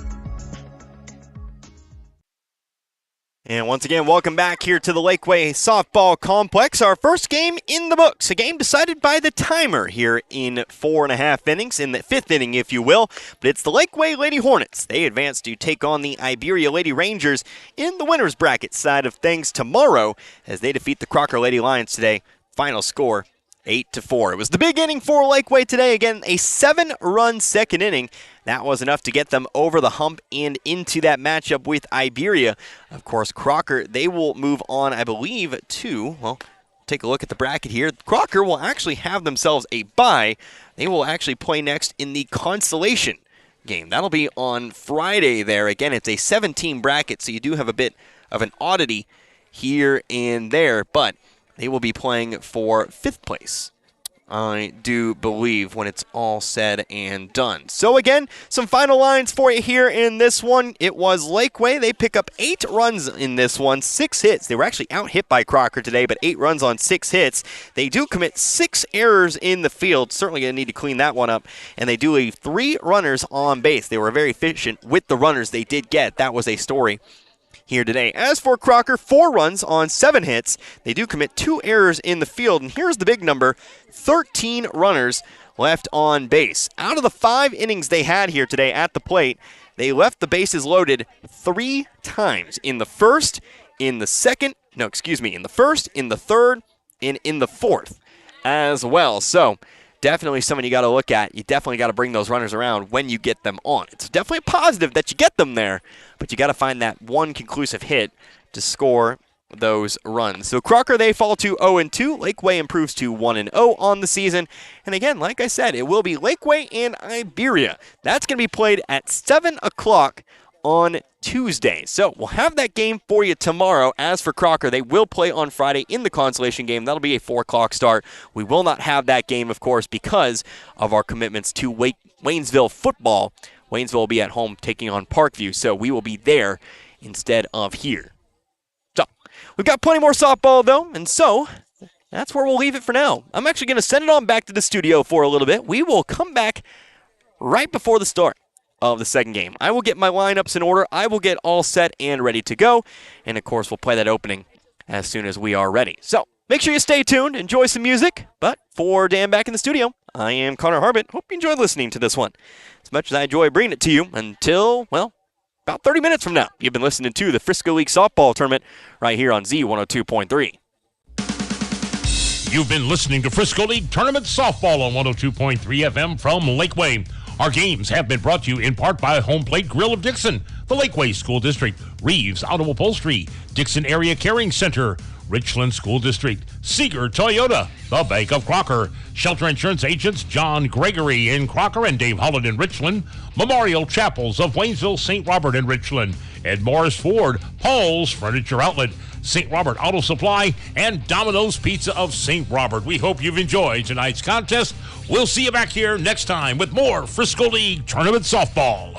And once again, welcome back here to the Laquey Softball Complex. Our first game in the books, a game decided by the timer here in 4.5 innings, in the 5th inning, if you will. But it's the Laquey Lady Hornets. They advance to take on the Iberia Lady Rangers in the winner's bracket side of things tomorrow as they defeat the Crocker Lady Lions today. Final score, 8-4. It was the big inning for Laquey today. Again, a 7-run second inning. That was enough to get them over the hump and into that matchup with Iberia. Of course, Crocker, they will move on, I believe, to, well, take a look at the bracket here. Crocker will actually have themselves a bye. They will actually play next in the consolation game. That'll be on Friday there. Again, it's a 7-team bracket, so you do have a bit of an oddity here and there, but they will be playing for 5th place, I do believe, when it's all said and done. So again, some final lines for you here in this one. It was Laquey. They pick up 8 runs in this one, 6 hits. They were actually out-hit by Crocker today, but 8 runs on 6 hits. They do commit 6 errors in the field. Certainly going to need to clean that one up. And they do leave 3 runners on base. They were very efficient with the runners they did get. That was a story here today. As for Crocker, 4 runs on 7 hits. They do commit 2 errors in the field, and here's the big number, 13 runners left on base. Out of the 5 innings they had here today at the plate, they left the bases loaded 3 times. In the first, in the second, in the first, in the third, and in the fourth as well. So definitely someone you got to look at. You definitely got to bring those runners around when you get them on. It's definitely a positive that you get them there, but you got to find that one conclusive hit to score those runs. So Crocker, they fall to 0-2. Laquey improves to 1-0 on the season. And again, like I said, it will be Laquey and Iberia. That's going to be played at 7 o'clock on Tuesday. So we'll have that game for you tomorrow. As for Crocker, they will play on Friday in the consolation game. That'll be a 4 o'clock start. We will not have that game, of course, because of our commitments to Waynesville football. Waynesville will be at home taking on Parkview, so we will be there instead of here. So we've got plenty more softball, though, and so that's where we'll leave it for now. I'm actually going to send it on back to the studio for a little bit. We will come back right before the start of the second game. I will get my lineups in order. I will get all set and ready to go. And, of course, we'll play that opening as soon as we are ready. So make sure you stay tuned, enjoy some music. But for Dan back in the studio, I am Connor Harbert. Hope you enjoyed listening to this one as much as I enjoy bringing it to you until, well, about 30 minutes from now. You've been listening to the Frisco League Softball Tournament right here on Z102.3. You've been listening to Frisco League Tournament Softball on 102.3 FM from Laquey. Our games have been brought to you in part by Home Plate Grill of Dixon, the Laquey School District, Reeves Auto Upholstery, Dixon Area Caring Center, Richland School District, Seeger Toyota, the Bank of Crocker, Shelter Insurance Agents John Gregory in Crocker and Dave Holland in Richland, Memorial Chapels of Waynesville, St. Robert in Richland, Ed Morris Ford, Paul's Furniture Outlet, St. Robert Auto Supply, and Domino's Pizza of St. Robert. We hope you've enjoyed tonight's contest. We'll see you back here next time with more Frisco League Tournament Softball.